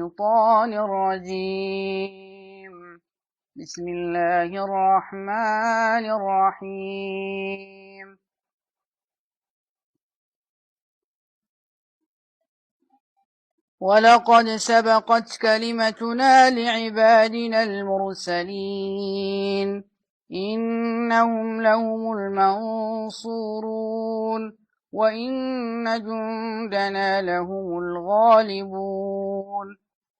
الشيطان الرجيم بسم الله الرحمن الرحيم ولقد سبقت كلمتنا لعبادنا المرسلين إنهم لهم المنصورون وإن جندنا لهم الغالبون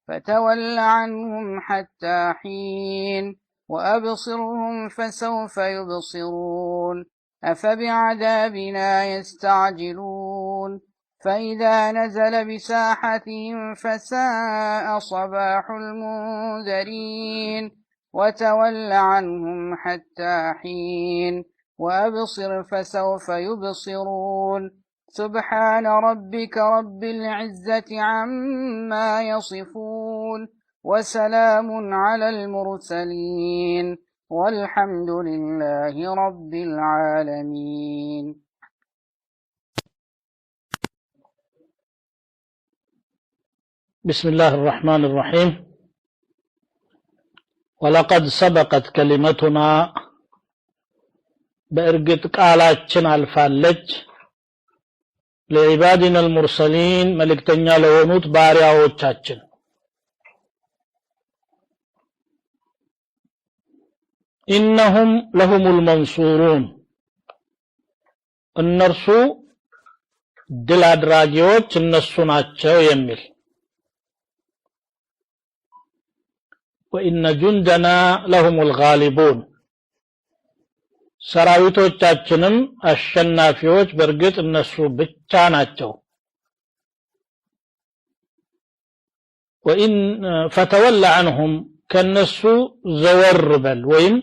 فتول عنهم حتى حين وأبصرهم فسوف يبصرون أفبعذابنا يستعجلون فإذا نزل بساحتهم فساء صباح المنذرين وتول عنهم حتى حين وأبصر فسوف يبصرون سبحان ربك رب العزة عما يصفون وسلام على المرسلين والحمد لله رب العالمين. بسم الله الرحمن الرحيم ولقد سبقت كلمتنا بأرقت قالاتشن الفالج لعبادنا المرسلين ملكتنيا لونوت بارياوچاچن إنهم لهم المنصورون النرسو دل أدراجيوچ النسو ناچو يميل وإن جندنا لهم الغالبون ሰራዊቶቻችንም አሸናፊዎች በርግጥ እነሱ ብቻ ናቸው وإن فتولى عنهم ከነሱ ዘወር በል ወይም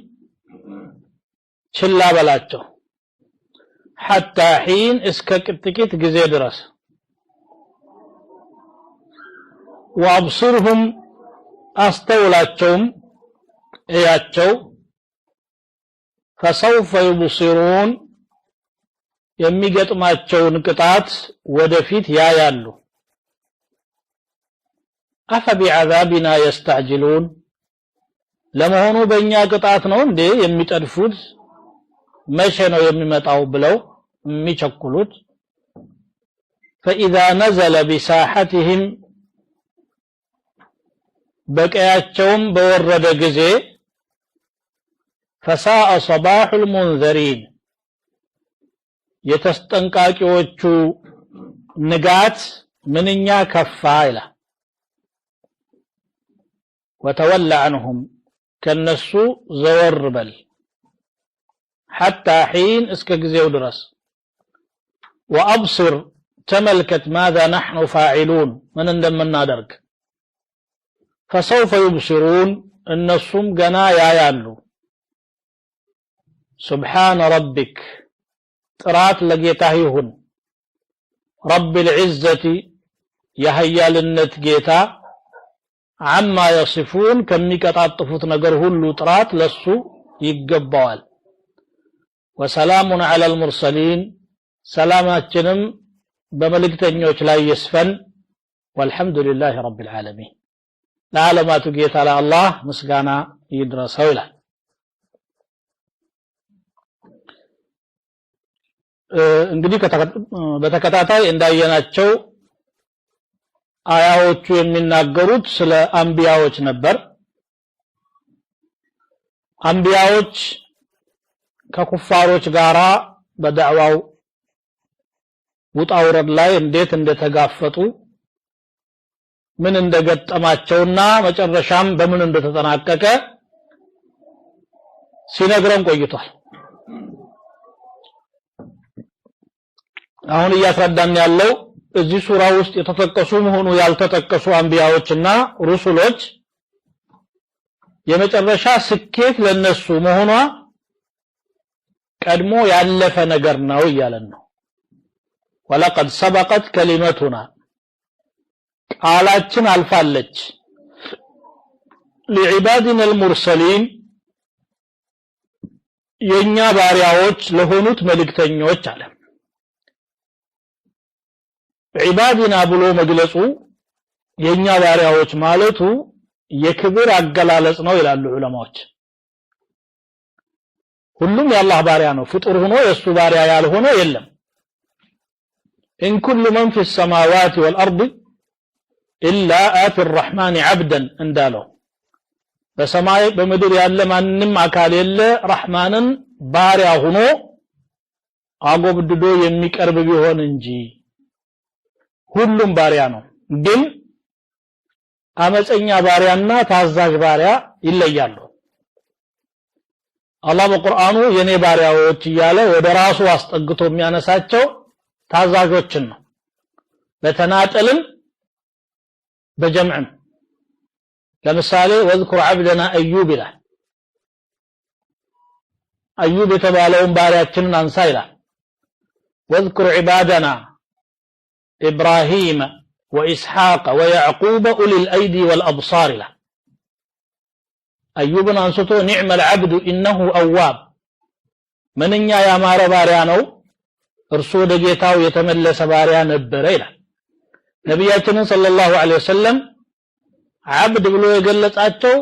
ችላ በላቸው حتى حين እስከ ጥቂት ጊዜ ድረስ وابصرهم አስተውላቸውም እያቸው فسوف يبصرون የሚገጥማቸውን ቅጣት ወደፊት ያያሉ أفبعذابنا يستعجلون ለመሆኑ በእኛ ቅጣት ነው እንዴ የሚጠድፉት መቼ ነው የሚመጣው ብለው የሚቸኩሉት فإذا نزل بساحتهم በቀያቸውም በወረደ ጊዜ فساء صباح المنذرين የተስጠንቃቂዎቹ ንጋት ምንኛ ከፋ ይላል وتولى عنهم ከነሱ ዘወር በል حتى حين እስከ ጊዜው ድረስ وأبصر تملكت ماذا نحن فاعلون من እንደምናደርግ فسوف يبصرون እነሱም ገና ያያሉ سبحان ربك ጥራት ለጌታህ ይሁን رب العزة የኃያልነት ጌታ عما يصفون ከሚቀጣጥፉት ነገር ሁሉ ጥራት ለሱ ይገባዋል وسلام على المرسلين ሰላማችንም በመልእክተኞች ላይ ይስፈን والحمد لله رب العالمين ለዓለማቱ ጌታ ለአላህ ምስጋና ይድረሰው ይላል እንግዲህ በተከታታይ እንዳየናቸው አያዎቹ የሚናገሩት ስለ አንቢያዎች ነበር አንቢያዎች ከኩፋሮች ጋራ በዳዕዋው ውጣውረድ ላይ እንዴት እንደተጋፈጡ ምን እንደገጠማቸውና መጨረሻም በምን እንደተጠናቀቀ ሲነግረን ቆይቷል አሁን እያስረዳን ያለው እዚህ ሱራ ውስጥ የተጠቀሱ መሆኑ ያልተጠቀሱ አንቢያዎችና ሩሱሎች የመጨረሻ ስኬት ለነሱ መሆኗ ቀድሞ ያለፈ ነገር ነው እያለን ነው ወለቀድ ሰበቀት ከሊመቱና ቃላችን አልፋለች لعبادنا المرسلين የኛ ባሪያዎች ለሆኑት መልእክተኞች አለ عبادنا ብሎ መግለጹ የኛ ባሪያዎች ማለቱ የክብር አገላለጽ ነው ይላሉ ዑለማዎች ሁሉም የአላህ ባሪያ ነው ፍጡር ሆኖ የሱ ባሪያ ያልሆነ የለም إن كل من في السماوات والأرض إلا آتي الرحمن عبدا اندالو በሰማይ በምድር ያለ ማንንም አካል የለ ረህማንን ባሪያ ሆኖ አጎብድዶ የሚቀርብ ቢሆን እንጂ ሁሉም ባሪያ ነው ግን አመፀኛ ባሪያና ታዛዥ ባሪያ ይለያሉ አላህ በቁርአኑ የኔ ባሪያዎች ይያለ ወደ ራሱ አስጠግቶ የሚያነሳቸው ታዛዦችን ነው በተናጠልም በጀምዕም ለምሳሌ ወذكر عبدنا ايوب ይላል አዩብ የተባለውን ባሪያችንን አንሳ ይላል واذكر عبادنا ابراهيم واسحاق ويعقوب اولي الايدي والابصار له አዩብን አንስቶ نعم العبد انه اواب ምንኛ ያማረ ባሪያ ነው እርሱ ወደ ጌታው የተመለሰ ባሪያ ነበር ይላል ነብያችን ሰለላሁ ዐለይሂ ወሰለም عبد ብሎ የገለጻቸው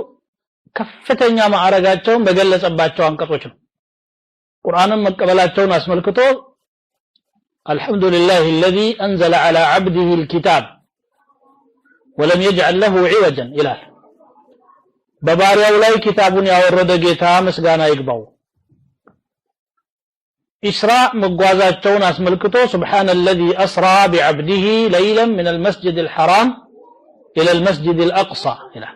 ከፍተኛ ማዕረጋቸውን በገለጸባቸው አንቀጾች ነው ቁርአንን መቀበላቸውን አስመልክቶ الحمد لله الذي انزل على عبده الكتاب ولم يجعل له عوجا ይላል በባሪያው ላይ ኪታቡን ያወረደ ጌታ ምስጋና ይግባው إسراء مغوازاتون اسملكتو سبحان الذي أسرى بعبده ليلا من المسجد الحرام إلى المسجد الأقصى إلى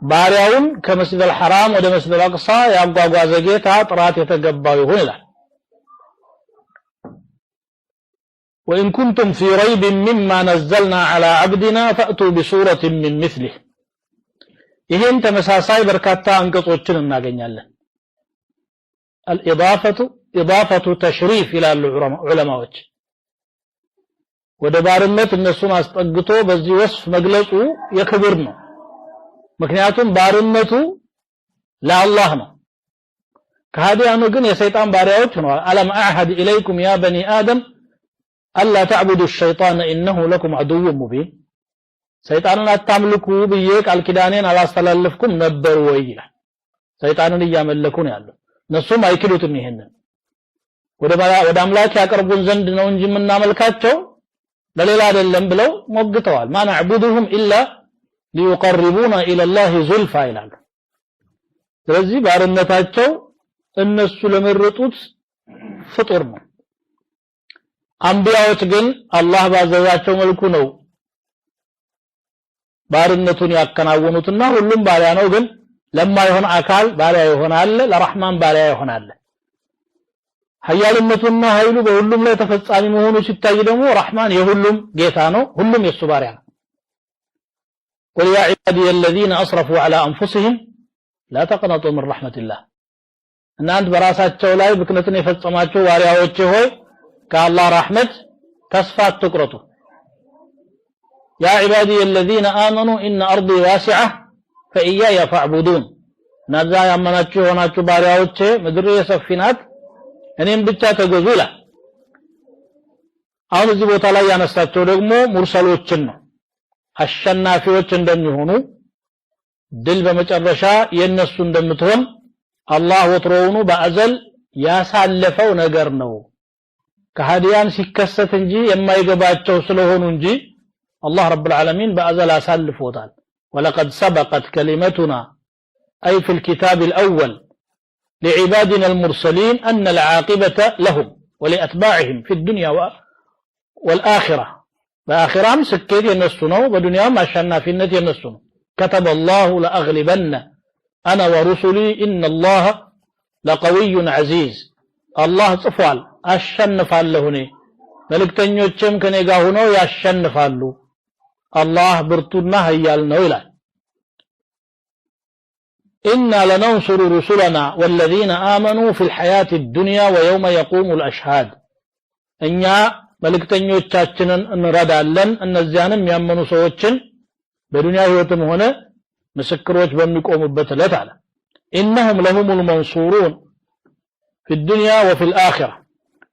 باريون كمسجد الحرام ودى مسجد الأقصى يبقى غوازجيتها طرات يتقباوه إلى وإن كنتم في ريب مما نزلنا على عبدنا فأتوا بسورة من مثله إذن تمساساي بركاتا أنقطوچن እናገኛለን الإضافة إضافة تشريف إلى العلماء ودبارمت النسون أستقطو بزي وصف مجلسو يكبرنا مكنياتهم بارمتو لا الله كهذه أنه قن يسيطان باريوتنا ألم أعهد إليكم يا بني آدم ألا تعبدوا الشيطان إنه لكم عدو مبين سيطاننا تملكوا بيك الكدانين على استلالفكم نبروا إيلا سيطاننا ياملكون يالله ነሱም አይክሉትም ይሄንን ወደ አምላክ ያቀርቡን ዘንድ ነው እንጂ ምናመልካቸው ለሌላ አይደለም ብለው ሞግተዋል ما نعبدهم الا ليقربونا الى الله زلفى ይላል ስለዚህ ባርነታቸው እነሱ ለመረጡት ፍጡር ነው አንቢያዎች ግን አላህ ባዘዛቸው መልኩ ነው ባርነቱን ያከናወኑትና ሁሉም ባሪያ ነው ግን لما يهون አካል ባሪያ ይሆናል ለረህማን ባሪያ ይሆናል ኃያልነቱና ኃይሉ በሁሉም ላይ ተፈጻሚ መሆኑ ሲታይ ደግሞ ረህማን የሁሉም ጌታ ነው ሁሉም የሱ ባሪያ ነው قل يا عبادي الذين اسرفوا على انفسهم لا تقنطوا من رحمه الله እናንተ በራሳቸው ላይ ብክነትን የፈጸማችሁ ባሪያዎች ሆይ ከአላህ ረህመት ተስፋ አትቁረጡ يا عبادي الذين امنوا ان ارضي واسعه فإياي فاعبدون نذا ያመናችሁ ሆናችሁ ባሪያዎቼ ምድር የሰፊናት እኔም ብቻ ተገዙ ይላል አሁን እዚህ ቦታ ላይ ያነሳቸው ደግሞ ሙርሰሎችን ነው አሸናፊዎች እንደሚሆኑ ድል በመጨረሻ የነሱ እንደምትሆን አላህ ወትሮውኑ በአዘል ያሳለፈው ነገር ነው ከሃዲያን ሲከሰት እንጂ የማይገባቸው ስለሆኑ እንጂ አላህ ረብ العالمين በአዘል አሳልፎታል ولقد سبقت كلمتنا أي في الكتاب الأول لعبادنا المرسلين أن العاقبة لهم ولأتباعهم في الدنيا والآخرة بآخرة سكيت ينسونه ودنيا ما شأننا في النت ينسونه كتب الله لأغلبن أنا ورسلي إن الله لقوي عزيز الله صفوال أشنف اللهني ملك تنيوچم كنيغاهنو يشنف اللو الله برتنا هيالنا إلى إنا لننصر رسلنا والذين آمنوا في الحياة الدنيا ويوم يقوم الأشهاد إنيا ملك تنيوچاچنن እንረዳለን እነዚያንም ያመኑ ሰዎችን በዱንያ ህይወትም ሆነ ምስክሮች በሚቆሙበት ዕለት አለ إنهم لهم المنصورون في الدنيا وفي الآخرة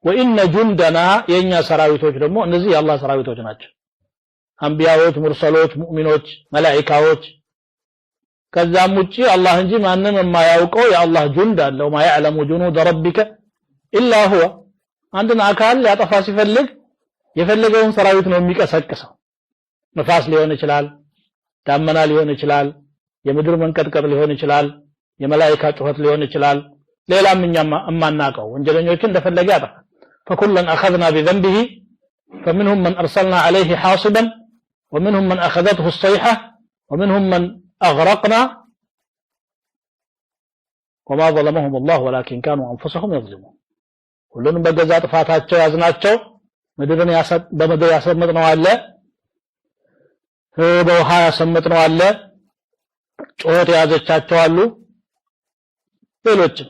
وإن جندنا የኛ ሰራዊቶች ደግሞ እነዚህ የአላህ ሰራዊቶች ናቸው አንቢያዎች ሙርሰሎች ሙእሚኖች መላእክቶች ከዛም ውጪ አላህ እንጂ ማንንም የማያውቀው የአላህ ጁንድ አለው ማ يعلم جنود ربك الا هو አንድን አካል ያጠፋ ሲፈልግ የፈለገውን ሰራዊት ነው የሚቀሰቅሰው ነፋስ ሊሆን ይችላል ዳመና ሊሆን ይችላል የምድር መንቀጥቀጥ ሊሆን ይችላል የመላእክት ጩኸት ሊሆን ይችላል ሌላም እኛም እማናቀው ወንጀለኞችን እንደፈለገ ያጠፋ فكلن اخذنا بذنبه فمنهم من ارسلنا عليه حاصبا ومنهم من اخذته الصيحه ومنهم من اغرقنا وما ظلمهم الله ولكن كانوا انفسهم يظلمون ሁሉንም በገዛ ጥፋታቸው ያዝናቸው ምድርን በመደብ ያሰመጥነው አለ በውሃ ያሰመጥነው አለ ጮት ያዘቻቸው አሉ ሌሎችም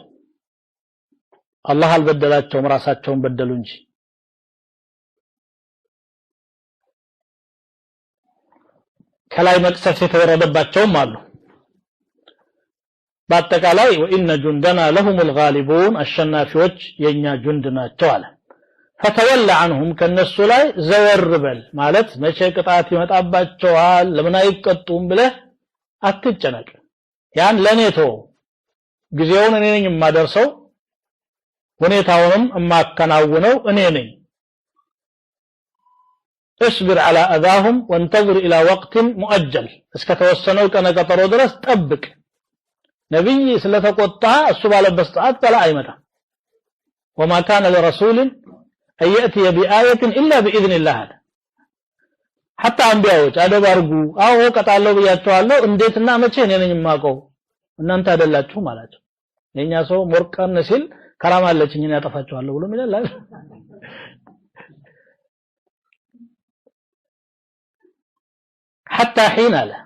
አላህ አልበደላቸውም ራሳቸውን በደሉ እንጂ ከላይ መቅሰፍ የተወረደባቸውም አሉ በአጠቃላይ وان جندنا لهم الغالبون አሸናፊዎች የኛ ጁንድ ናቸው አለ فتولى عنهم ከነሱ ላይ ዘወር በል ማለት መቼ ቅጣት ይመጣባቸዋል ለምን አይቀጡም ብለህ አትጨነቅ ያን ለኔቶ ጊዜውን እኔ ነኝ የማደርሰው ሁኔታውንም እማከናውነው እኔ ነኝ اصبر على اذاهم وانتظر الى وقت مؤجل እስከተወሰነው ቀነ ቀጠሮ ድረስ ጠብቅ ነብይ ስለተቆጣ እሱ ባለበት ሰዓት በላ አይመጣ وما كان لرسول ان ياتي بايه الا باذن الله حتى አንቢያዎች አደባርጉ አዎ ቀጣለው ብያቸዋለሁ እንዴትና መቼ እኔ ነኝ የማውቀው እናንተ አይደላችሁ ማለቸው የኛ ሰው ሞርቀን ሲል ከራማለችኝ እኔ ያጠፋቸዋለሁ ብሎ ይላል حتى حين له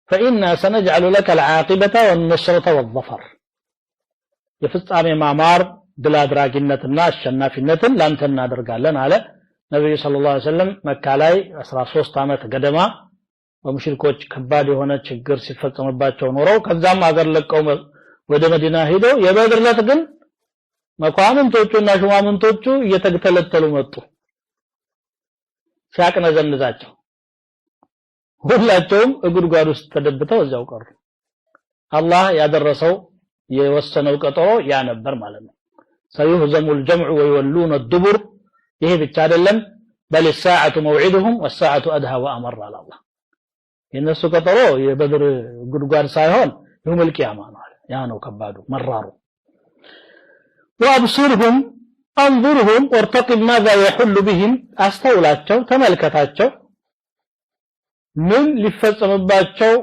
فإنا سنجعل لك العاقبة والنصرة والظفر يفصام ማማር ድል አድራጊነትና አሸናፊነትን ላንተ እናደርጋለን አለ ነብዩ ሰለላሁ ዐለይሂ ወሰለም መካ ላይ 13 አመት ገደማ በሙሽሪኮች ከባድ የሆነ ችግር ሲፈጸምባቸው ኖረው ከዛም አገር ለቀው ወደ መዲና ሄደው የበድር ዕለት ግን መኳንንቶቹና ሹማምንቶቹ እየተገተለተሉ መጡ ሲያቅነዘንዛቸው ሁላቸውም እጉድጓድ ውስጥ ተደብተው እዛው ቀሩ አላህ ያደረሰው የወሰነው ቀጠሮ ያ ነበር ማለት ነው سيهزم الجمع ويولون الدبر ይሄ ብቻ አይደለም بل الساعه موعدهم والساعه ادهى وامر على الله የነሱ ቀጠሮ የበድር ጉድጓድ ሳይሆን يوم القيامه ነው ያ ነው ከባዱ መራሩ وابصرهم انظرهم وارتقب ماذا يحل بهم አስተውላቸው ተመልከታቸው ምን ሊፈጸምባቸው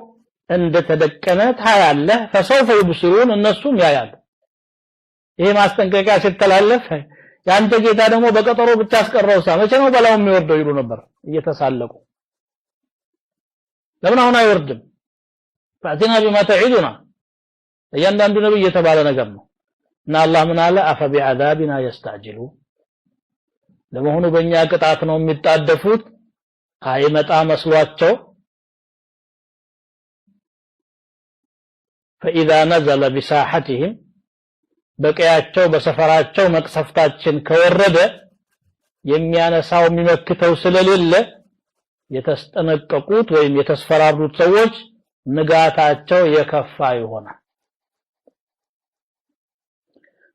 እንደተደቀነ ታያለህ فسوف يبصرون እነሱም ያያሉ ይሄ ማስጠንቀቂያ ሲተላለፍ ያንተ ጌታ ደግሞ በቀጠሮ ብቻ አስቀረው ሳመቼ ነው በላው የሚወርደው ይሉ ነበር እየተሳለቁ ለምን አሁን አይወርድም فاتنا بما تعدنا እያንዳንዱ ነብይ የተባለ ነገር ነው እና አላህ ምን አለ አፈቢዓዛቢና يستعجلون ለመሆኑ በእኛ ቅጣት ነው የሚጣደፉት አይመጣ መስሏቸው فاذا نزل بساحتهم በቀያቸው በሰፈራቸው መቅሰፍታችን ከወረደ የሚያነሳው የሚመክተው ስለሌለ የተስጠነቀቁት ወይም የተስፈራሩት ሰዎች ንጋታቸው የከፋ ይሆናል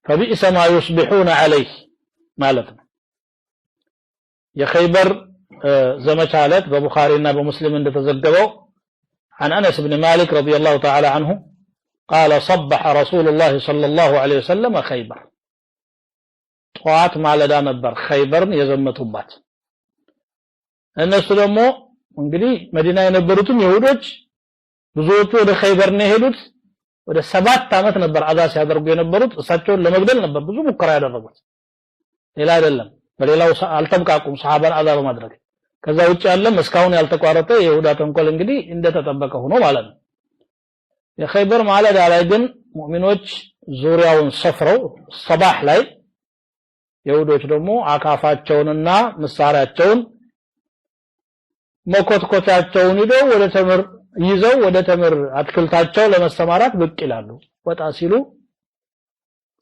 فبئس ما يصبحون عليه ማለት ነው የኸይበር ዘመቻ ዕለት በቡኻሪና በሙስሊም እንደተዘገበው عن انس بن مالك رضي الله تعالى عنه قال صبح رسول الله صلى الله عليه وسلم خيبر طوات ማለዳ ነበር ኸይበርን የዘመቱባት እነሱ ደግሞ እንግዲህ መዲና የነበሩትም ይሁዶች ብዙዎቹ ወደ ኸይበር ነው ሄዱት ወደ 7 አመት ነበር አዛ ሲያደርጉ የነበሩት እሳቸውን ለመግደል ነበር ብዙ ሙከራ ያደረጉት ሌላ አይደለም በሌላው አልተብቃቁም ሱሐባን አዛ በማድረግ ከዛ ውጭ ያለም እስካሁን ያልተቋረጠ የይሁዳ ተንኮል እንግዲህ እንደተጠበቀ ሆኖ ማለት ነው የኸይበር ማለዳ ላይ ግን ሙእሚኖች ዙሪያውን ሰፍረው ሰባህ ላይ ይሁዶች ደግሞ አካፋቸውንና መሳሪያቸውን መኮትኮቻቸውን ይዘው ወደ ተምር አትክልታቸው ለመሰማራት ብቅ ይላሉ ወጣ ሲሉ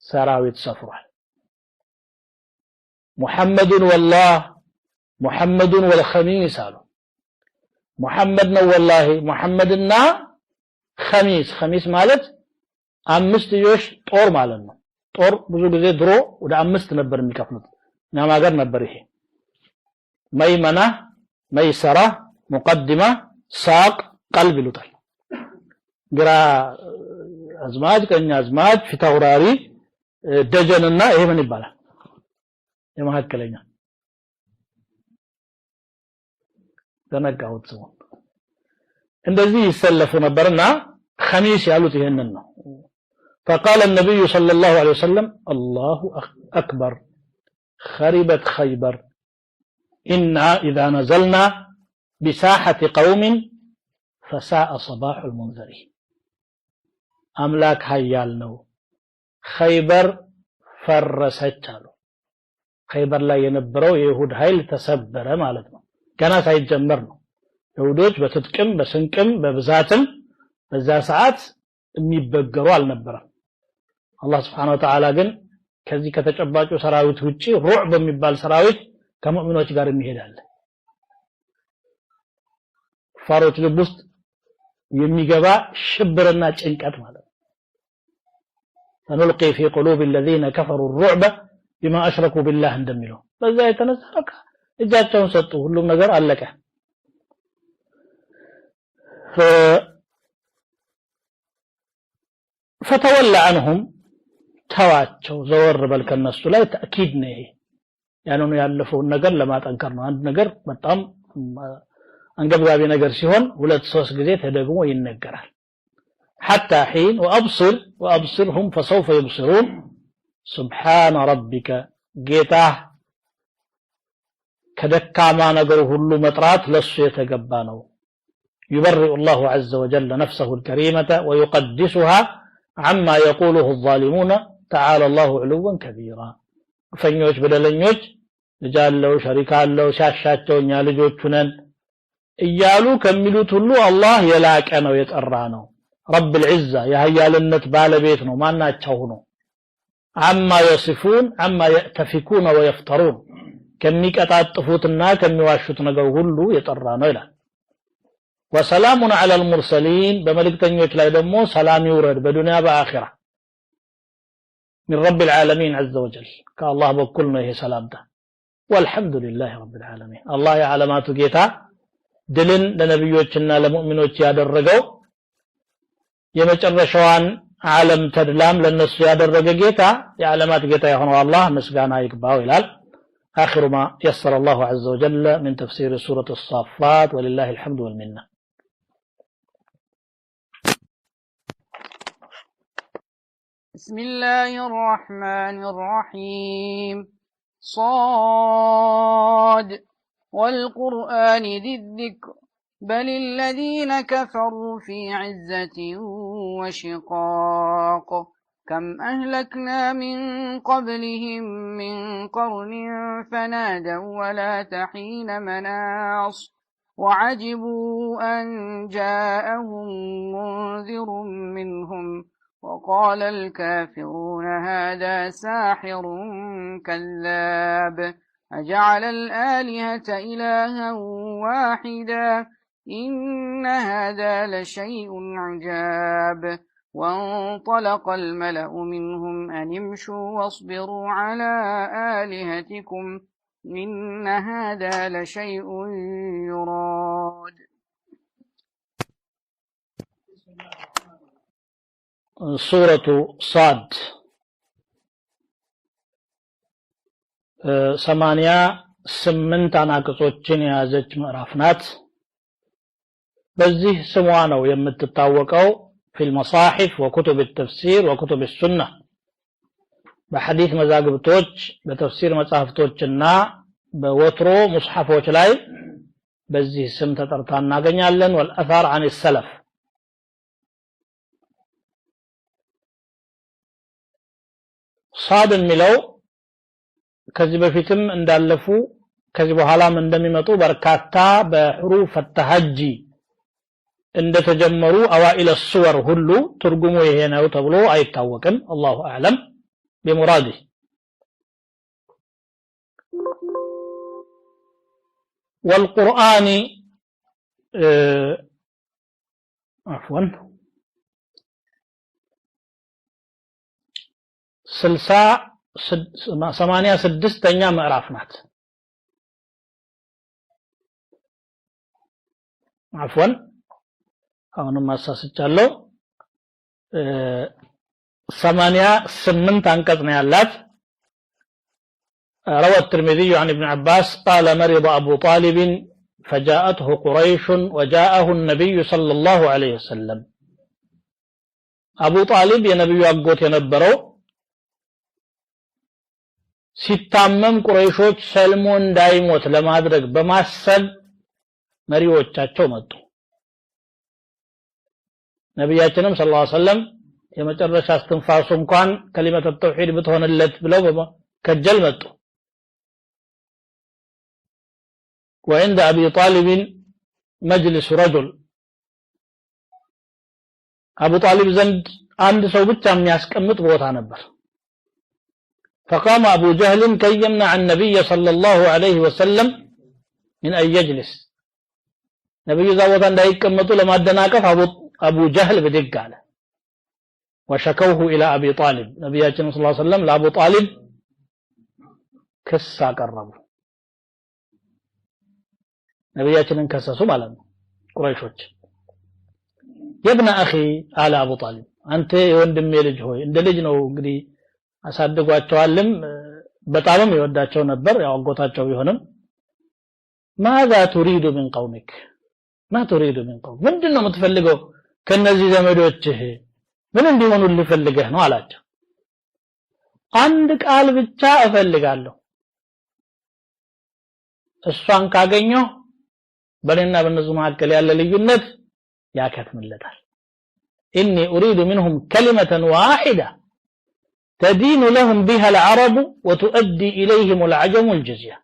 ሰራዊት ሰፍሯል ሙሐመድን والله محمد والخميس قالوا محمد ነው والله محمدና خميس ማለት አምስት ልጆች ጦር ማለት ነው ጦር ብዙ ጊዜ ድሮ ወደ አምስት ነበር የሚከፍሉት እኛም ሀገር ነበር ይሄ መይመና መይሰራ ሙቀድማ ሳቅ ቀልብ ይሉታል ግራ አዝማጅ ቀኝ አዝማጅ ፊታውራሪ ደጀንና ይሄ ምን ይባላል የመሐከለኛ ተነጋውት ነው እንደዚህ ይሰለፉ ነበርና خميس ያሉት ይሄንን ነው فقال النبي صلى الله عليه وسلم الله أكبر خربت خيبر إنا إذا نزلنا بساحة قوم فساء صباح المنذرين أملاك هيالنو خيبر فرست አሉ خيبر ላይ የነበረው የይሁድ ኃይል ተሰበረ ማለት ነው ገና ሳይጀመር ነው ይሁዶች በትጥቅም በስንቅም በብዛትም በዛ ሰዓት የሚበገሩ አልነበረም አላህ Subhanahu Wa Ta'ala ግን ከዚህ ከተጨባጩ ሰራዊት ውጪ ሩዕ በሚባል ሰራዊት ከሙእሚኖች ጋር የሚሄዳል ፋሮች ልብ ውስጥ የሚገባ ሽብርና ጭንቀት ማለት ነው فنلقي في قلوب الذين كفروا الرعب بما اشركوا بالله እንደሚለው በዛ የተነሳ እጃቸውን ሰጡ ሁሉም ነገር አለቀ فتولى عنهم ተዋቸው ዘወር በል ከነሱ ላይ ተአኪድ ነው ይሄ ያንኑ ያለፈውን ነገር ለማጠንከር ነው አንድ ነገር በጣም አንገብጋቢ ነገር ሲሆን ሁለት ሶስት ጊዜ ተደግሞ ይነገራል حتى حين وابصرهم فسوف يبصرون سبحان ربك ጌታ ከደካማ ነገር ሁሉ መጥራት ለሱ የተገባ ነው يبرئ الله عز وجل نفسه الكريمة ويقدسها عما يقوله الظالمون تعالى الله علوا كبيرا ፈኞች በደለኞች ልጃለው ሸሪካለው ሻሻቸውኛ ልጆቹ ነን እያሉ ከሚሉት ሁሉ አላህ የላቀ ነው የጠራ ነው رب العزة የኃያልነት ባለቤት ነው ማናቸው ነው عما يصفون عما يأتفكون ويفترون ከሚቀጣጥፉትና ከሚዋሹት ነገር ሁሉ የጠራ ነው ይላል وسلام على المرسلين በመልእክተኞች ላይ ደግሞ ሰላም ይውረድ በዱንያ በአኺራ من رب العالمين عز وجل كالله በኩል ነው ይሄ ሰላምታ والحمد لله رب العالمين الله የዓለማቱ ጌታ ድልን ለነብዮችና ለሙእሚኖች ያደረገው የመጨረሻዋን ዓለም ተድላም ለነሱ ያደረገ ጌታ የዓለማት ጌታ የሆነው አላህ ምስጋና ይግባው ይላል آخر ما يسر الله عز وجل من تفسير سورة الصافات ولله الحمد والمنة بسم الله الرحمن الرحيم صاد والقرآن ذي الذكر بل الذين كفروا في عزة وشقاق كم أهلكنا من قبلهم من قرن فنادوا ولا تحين مناص وعجبوا أن جاءهم منذر منهم وقال الكافرون هذا ساحر كذاب أجعل الآلهة إلها واحدا إن هذا لشيء عجاب وانطلق الملأ منهم أن امشوا واصبروا على آلهتكم إن هذا لشيء يراد سورة صاد 88 አንቀጾችን የያዘች ምዕራፍ ናት በዚህ ስሟ ነው የምትታወቀው في المصاحف وكتب التفسير وكتب السنة بحديث مزاغبتوች በተፍሲር መጻሕፍቶችና በወትሮ ሙስሐፎች ላይ በዚህ ስም ተጠርታ እናገኛለን والأثر عن السلف صاد የሚለው ከዚህ በፊትም እንዳለፉ ከዚህ በኋላም እንደሚመጡ በርካታ በሕሩፍ التهجي እንደተጀመሩ አዋኢል الصور ሁሉ ትርጉሙ ይሄ ነው ተብሎ አይታወቅም الله اعلم بمراده والقرآن عفوا 86ኛ ምዕራፍ ናት عفوا አሁንም አሳስቻለሁ 88 አንቀጽ ነው ያላት روى الترمذي عن ابن عباس قال مرض أبو طالب فجاءته قريش وجاءه النبي صلى الله عليه وسلم أبو طالب የነብዩ አጎት የነበረው ሲታመም ቁረይሾች ሰልሞ እንዳይሞት ለማድረግ በማሰብ መሪዎቻቸው መጡ ነብያችንም ሰለላሁ ዐለይሂ ወሰለም የመጨረሻ አስተንፋሱ እንኳን ከሊመተ ተውሂድ ብትሆንለት ብለው ከጀል መጡ وعند أبي طالب مجلس رجل أبو طالب زند عند ሰው ብቻ የሚያስቀምጥ ቦታ ነበር فقام أبو جهل كي يمنع النبي صلى الله عليه وسلم من أن يجلس نبي زاوتا እንዳይቀመጡ ለማደናቀፍ أبو جهل بدق على وشكوه إلى أبي طالب نبياتنا صلى الله عليه وسلم لأبو طالب كسا قربوا ነብያችንን ከሰሱ ማለት ነው ቁረይሾች የብነ አኺ አለ አቡ ጣሊብ አንተ የወንድሜ ልጅ ሆይ እንደ ልጅ ነው እንግዲህ አሳድጓቸዋልም በጣምም ይወዳቸው ነበር ያው አጎታቸው ቢሆንም ماذا تريد من قومك ما تريد من قوم ምንድነው የምትፈልገው ከነዚህ ዘመዶችህ ምን እንዲሆኑ ልፈልገህ ነው አላቸው አንድ ቃል ብቻ እፈልጋለሁ እሷን ካገኘው በእኔና በእነሱ መካከል ያለ ልዩነት ያከትምለታል إني أريد منهم كلمة واحدة تدين لهم بها العرب وتؤدي إليهم العجم الجزية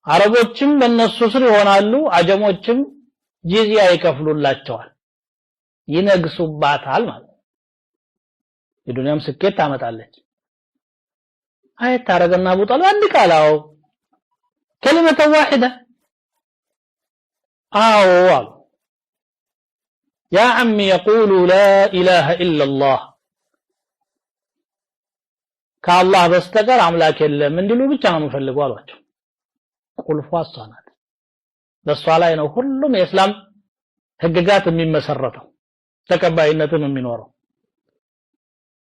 عربوችም በእነሱ ስር ይሆናሉ አጀሞችም ጂዚያ ይከፍሉላቸዋል ይነግሱባታል ማለት የዱንያም ስኬት ታመጣለች አየት ታረገና አቡ ጣልብ አንድ ቃላው كلمة واحدة قال يا عمي يقول لا إله إلا الله كالله بستقر عملاك إلا من دلو بيتنا مفلق والوجه قل فواصانات بس علينا كلهم يسلم هققات من مسرته تكباينة من وراء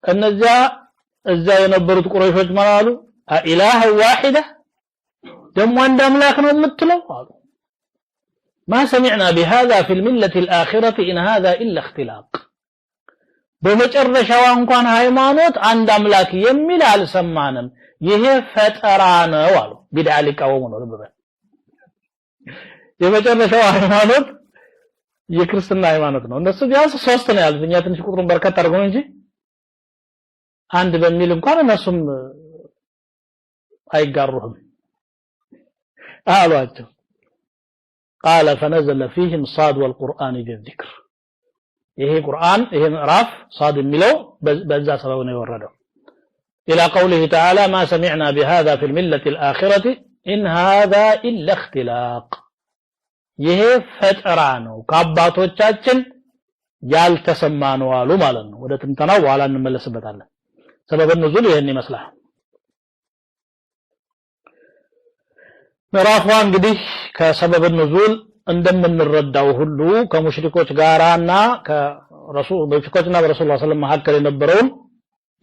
النزاء الزاء ينبرت قريشوش مرالو إله واحدة دم عند أملاكنا ومتلو قالوا ما سمعنا بهذا في الملة الآخرة إن هذا إلا اختلاق بمجرشوا እንኳን ሃይማኖት አንድ አምላክ የሚል አልሰማንም ይሄ ፈጠራ ነው አሉ ቢድዓ ሊቃወሙ ነው ልበል የመጨረሻው ሃይማኖት የክርስትና ሃይማኖት ነው እነሱ ቢያንስ ሶስት ነው ያሉት እኛ ትንሽ ቁጥሩን በርከት አድርገው እንጂ አንድ በሚል እንኳን እነሱም አይጋሩህም አሏቸው قال فنزل فيهم صاد والقرآن بالذكر ይሄ ቁርአን ይሄ ምዕራፍ صاد የሚለው በዛ ሰበብ ነው የወረደው الى قوله تعالى ما سمعنا بهذا في الملة الآخرة إن هذا إلا اختلاق ይሄ ፈጠራ ነው ከአባቶቻችን ያልተሰማ ነው አሉ ማለት ነው ወደ ትንተናው በኋላ እንመለስበታለን ሰበብ ንዙል ይሄን ይመስላል ምዕራፉ እንግዲህ ከሰበብ ንዙል እንደምንረዳው ሁሉ ከሙሽሪኮች ጋራና ከረሱልና በረሱላህ ሰለላሁ ዐለይሂ ወሰለም መካከል የነበረውን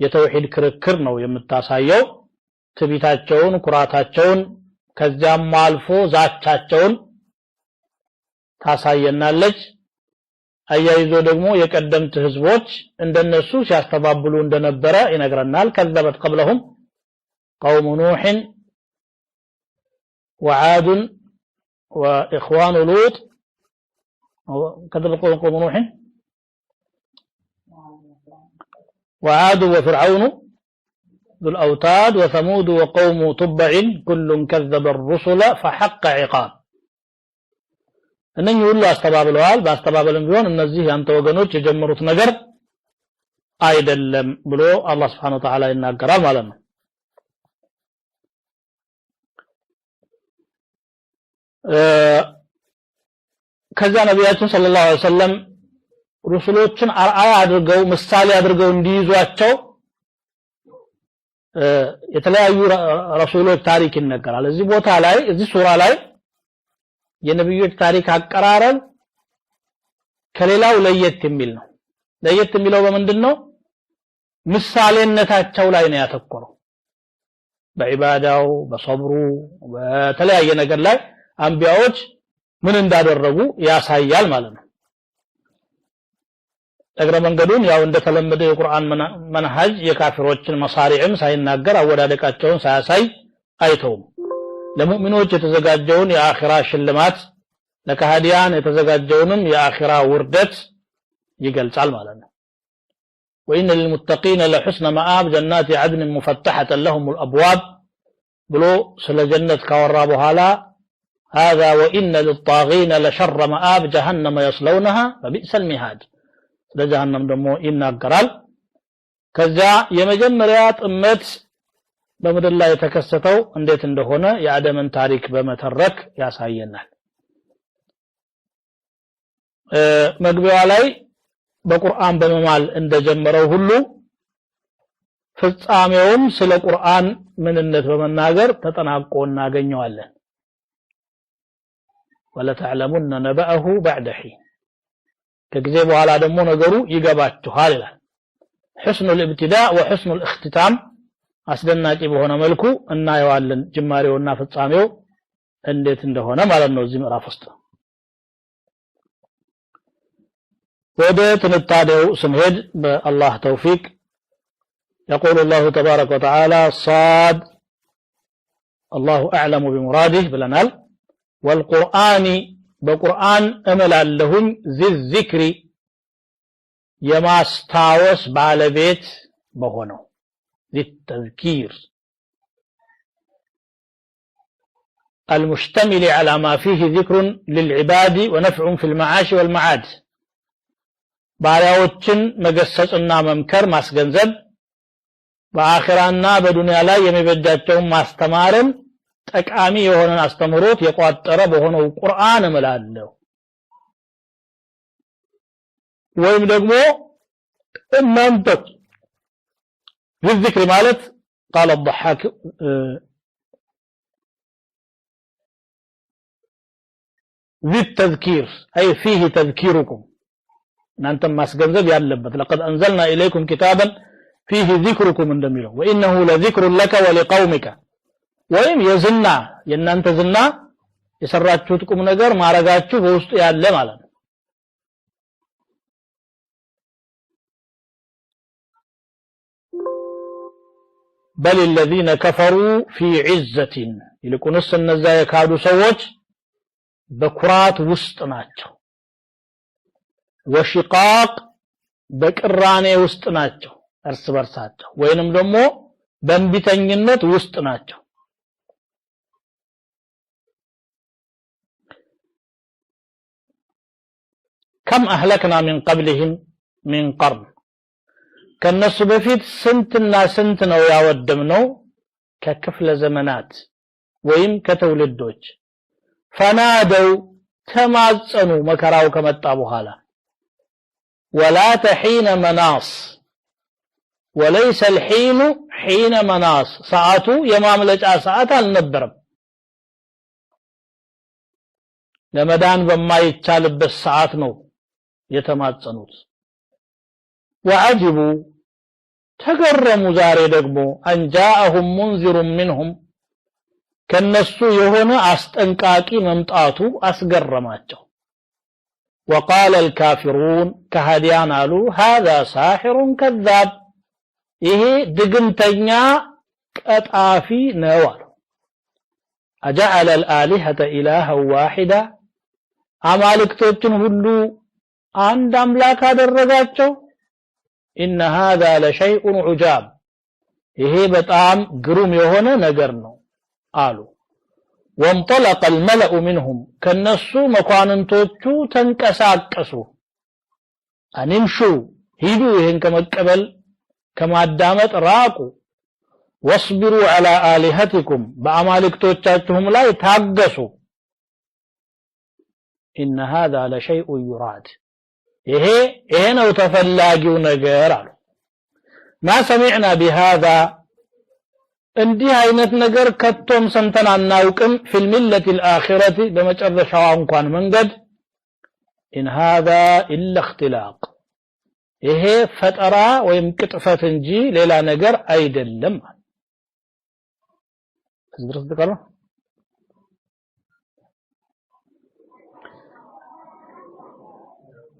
የተውሂድ ክርክር ነው የምታሳየው ትቢታቸውን ኩራታቸውን ከዚያም አልፎ ዛቻቸውን ታሳየናለች አያይዞ ደግሞ የቀደምት ህዝቦች እንደነሱ ሲያስተባብሉ እንደነበረ ይነግረናል كذبت قبلهم قوم نوح وعاد واخوان لوط كذب قوم نوح وعاد وفرعون ذو الاوتاد وثمود وقوم تبع كل كذب الرسل فحق عقاب እነኚህ ሁሉ አስተባብለዋል ባስተባበለም ቢሆን እነዚህ ያንተ ወገኖች የጀመሩት ነገር አይደለም ብሎ አላህ Subhanahu Wa Ta'ala ይናገራል ማለት ነው ከዛ ነብያችን ሰለላሁ ዐለይሂ ወሰለም ሩሱሎችን አርአያ አድርገው ምሳሌ አድርገው እንዲይዟቸው የተለያዩ ረሱሎች ታሪክ ይነገራል እዚህ ቦታ ላይ እዚህ ሱራ ላይ የነብዮች ታሪክ አቀራረብ ከሌላው ለየት የሚል ነው ለየት የሚለው በመንድነው ምሳሌነታቸው ላይ ነው ያተኮረው በኢባዳው በሰብሩ በተለያየ ነገር ላይ አንቢያዎች ምን እንዳደረጉ ያሳያል ማለት ነው እግረ መንገዱን ያው እንደተለመደ የቁርአን መንሃጅ የካፊሮችን መሳሪዕም ሳይናገር አወዳደቃቸውን ሳያሳይ አይተውም ለሙእሚኖች የተዘጋጀውን የአኺራ ሽልማት ለካህዲያን የተዘጋጀውንም የአኺራ ውርደት ይገልጻል ማለት ነው وإن للمتقين لحسن مآب جنات عدن مفتحة لهم الأبواب بلو سل جنة كورا بهالا هذا وإن للطاغين لشر مآب جهنم يصلونها فبئس المهاد لجهنم دمو إنا قرال كذا يمجمريات أمت بمد الله يتكستو انديت اندهونا يعدم تاريك بمترك يا ساينا مقبو علي በቁርአን በመማል እንደጀመረው ሁሉ ፍጻሜውም ስለ ቁርአን ምንነት በመናገር ተጠናቆ እናገኘዋለን ወለተዕለሙን ነብአሁ بعد حين ከጊዜ በኋላ ደግሞ ነገሩ ይገባችኋል ይላል حسن الابتداء وحسن الاختتام አስደናቂ በሆነ መልኩ እናየዋለን ጅማሬውና ፍጻሜው እንዴት እንደሆነ ማለት ነው እዚህ ምዕራፍ ውስጥ ወደ ትንታኔው ስንሄድ በአላህ ተውፊቅ يقول الله تبارك وتعالى صاد الله أعلم بمراده بلنال والقرآن بقرآن أملالهم ذي الذكر يما استاوس بالبيت بهونو ذي التذكير المشتمل على ما فيه ذكر للعباد ونفع في المعاش والمعاد ባሪያዎችን መገሰጽና መምከር ማስገንዘብ በአኺራና በዱንያ ላይ የሚበጃቸውን ማስተማርን ጠቃሚ የሆነ አስተምሮት የቋጠረ በሆነው ቁርአን እምላለሁ ወይም ደግሞ እናንተ بالذكر ማለት قال الضحاك بالتذكير أي فيه تذكيركم እናንተም ማስገንዘብ ያለበት لقد انزلنا اليكم كتابا فيه ذكركم እንደሚለው وانه لذكر لك ولقومك ወይም የዝና የናንተ ዝና የሰራችሁት ቁም ነገር ማረጋችሁ በውስጡ ያለ ማለት ነው بل الذين كفروا في عزة ይልቁንስ እነዛ የካዱ ሰዎች በኩራት ውስጥ ናቸው ወሽቃቅ በቅራኔ ውስጥ ናቸው እርስ በርሳቸው ወይንም ደግሞ በእንቢተኝነት ውስጥ ናቸው كم أهلكنا من قبلهم من قرن ከነሱ በፊት ስንትና ስንት ነው ያወደምነው ከክፍለ ዘመናት ወይም ከተውልዶች ፈናደው ተማጸኑ መከራው ከመጣ በኋላ ولا تحين مناص وليس الحين حين مناص ساعته የማምለጫ ሰዓት አልነበረም ለመዳን በማይቻልበት ሰዓት ነው የተማጸኑት وعجبوا تغرموا ዛሬ ደግሞ ان جاءهم منذر منهم ከነሱ የሆነ አስጠንቃቂ መምጣቱ አስገረማቸው وقال الكافرون كهديان قالوا هذا ساحر كذاب ይሄ ድግምተኛ ቀጣፊ ነው አሉ اجعل الالهه الها واحدا አማልክቶችን ሁሉ አንድ አምላክ አደረጋቸው ان هذا لشيء عجاب ይሄ በጣም ግሩም የሆነ ነገር ነው አሉ وانطلق الملأ منهم ከነሱ መኳንንቶቹ ተንቀሳቀሱ አንምሹ ሂዱ ይሄን ከመቀበል ከማዳመጥ ራቁ واصبروا على آلهتكم በአማልክቶቻችሁም ላይ ታገሱ إن هذا لشيء يراد ይሄ ነው ተፈላጊው ነገር አሉ ما سمعنا بهذا እንዲህ አይነት ነገር ከቶም ሰምተን አናውቅም في الملة الآخرة በመጨረሻው እንኳን መንገድ إن هذا إلا اختلاق ይሄ ፈጠራ ወይም ቅጥፈት እንጂ ሌላ ነገር አይደለም ድረስ ተቀራ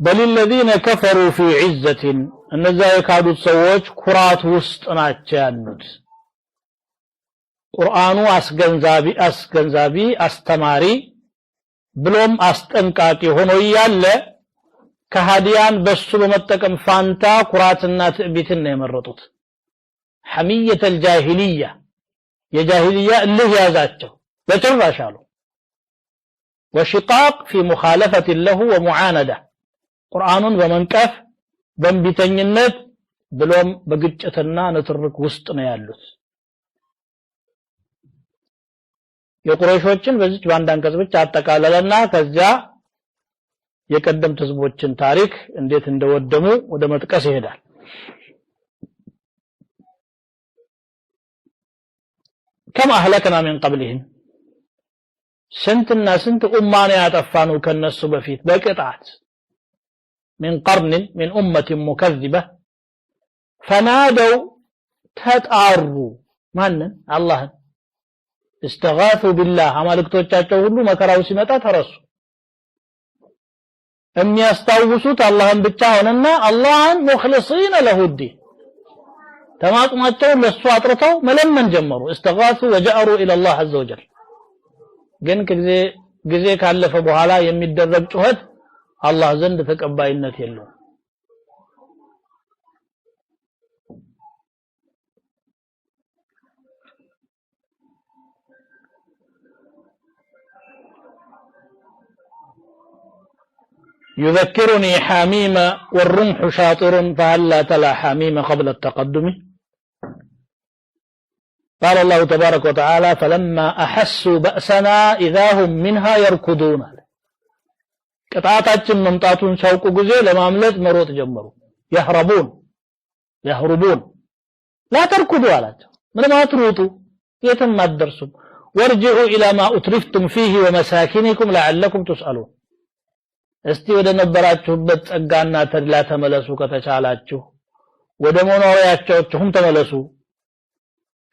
بل الذين كفروا في عزة እነዛ የካዱት ሰዎች ኩራት ውስጥ ናቸው ያሉት ቁርአኑ አስገንዛቢ አስተማሪ ብሎም አስጠንቃቂ ሆኖ ያለ ከሃዲያን በሱ በመጠቀም ፋንታ ኩራትና ትዕቢትን ነው የመረጡት حمية الجاهلية የጃሂልያ እልህ ያዛቸው በጭራሽ አሉ وشقاق في مخالفة له ومعاندة ቁርአኑን በመንቀፍ በእንቢተኝነት ብሎም በግጭትና ንትርክ ውስጥ ነው ያሉት የቁረይሾችን በዚህ ባንድ አንቀጽ ብቻ አጠቃለለና ከዚያ የቀደምት ህዝቦችን ታሪክ እንዴት እንደወደሙ ወደ መጥቀስ ይሄዳል كم أهلكنا من قبلهم سنتنا سنت أمان يعطفانوا كالنسو بفيت بقطعات من قرن من أمة مكذبة فنادوا تتعروا من الله استغاثوا بالله አማልክቶቻቸው ሁሉ መከራው ሲመጣ ተረሱ የሚያስታውሱት አላህን ብቻ ሆነና አላህን ሙኽሊሲን ለሁ الدين ተማጥማቸው ለሱ አጥርተው መለመን ጀመሩ استغاثوا وجأروا الى الله عز وجل ግን ጊዜ ካለፈ በኋላ የሚደረግ ጩኸት አላህ ዘንድ ተቀባይነት የለውም يذكرني حميم والرمح شاطر فهلا تلا حميم قبل التقدم قال الله تبارك وتعالى فلما أحسوا بأسنا إذا هم منها يركضون ቅጣታችን መምጣቱን ሲያውቁ ጊዜ ለማምለጥ መሮጥ ጀመሩ يهربون لا تركضوا አላቸው ምንም አትሩጡ የትም አትደርሱም وارجعوا إلى ما أترفتم فيه ومساكنكم لعلكم تسألون እስቲ ወደ ነበራችሁበት ጸጋና ተድላ ተመለሱ ከተቻላችሁ ወደ መኖሪያዎቻችሁም ተመለሱ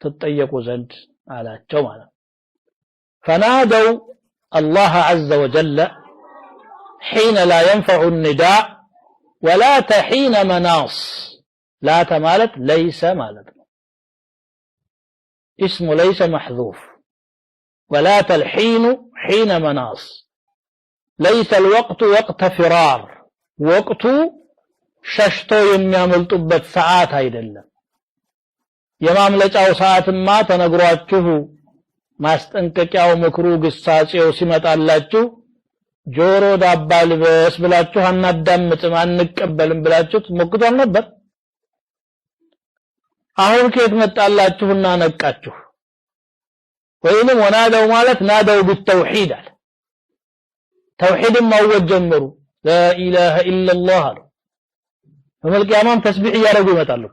ተጠየቁ ዘንድ አላቸው ማለት فنادوا الله عز وجل حين لا ينفع النداء ولا تحين مناص لا تمالت ليس مالت اسم ليس محذوف ولا تلحين حين مناص ليس الوقت وقت فرار وقت ششتو የሚያመልጡበት ሰዓት አይደለም የማምለጫው ሰዓትማ ተነግሯችሁ ማስጠንቀቂያው ምክሩ ግሳጼው ሲመጣላችሁ ጆሮ ዳባ ልበስ ብላችሁ አናዳምጥም አንቀበልም ብላችሁ ትሞክቷል ነበር አሁን ከየት መጣላችሁና ነቃችሁ ወይንም ወናደው ማለት ናደው بالتوحيد توحيد ማወጅ ጀመሩ لا اله الا الله ومن القيامه تسبيح ያረጉ ይመጣሉ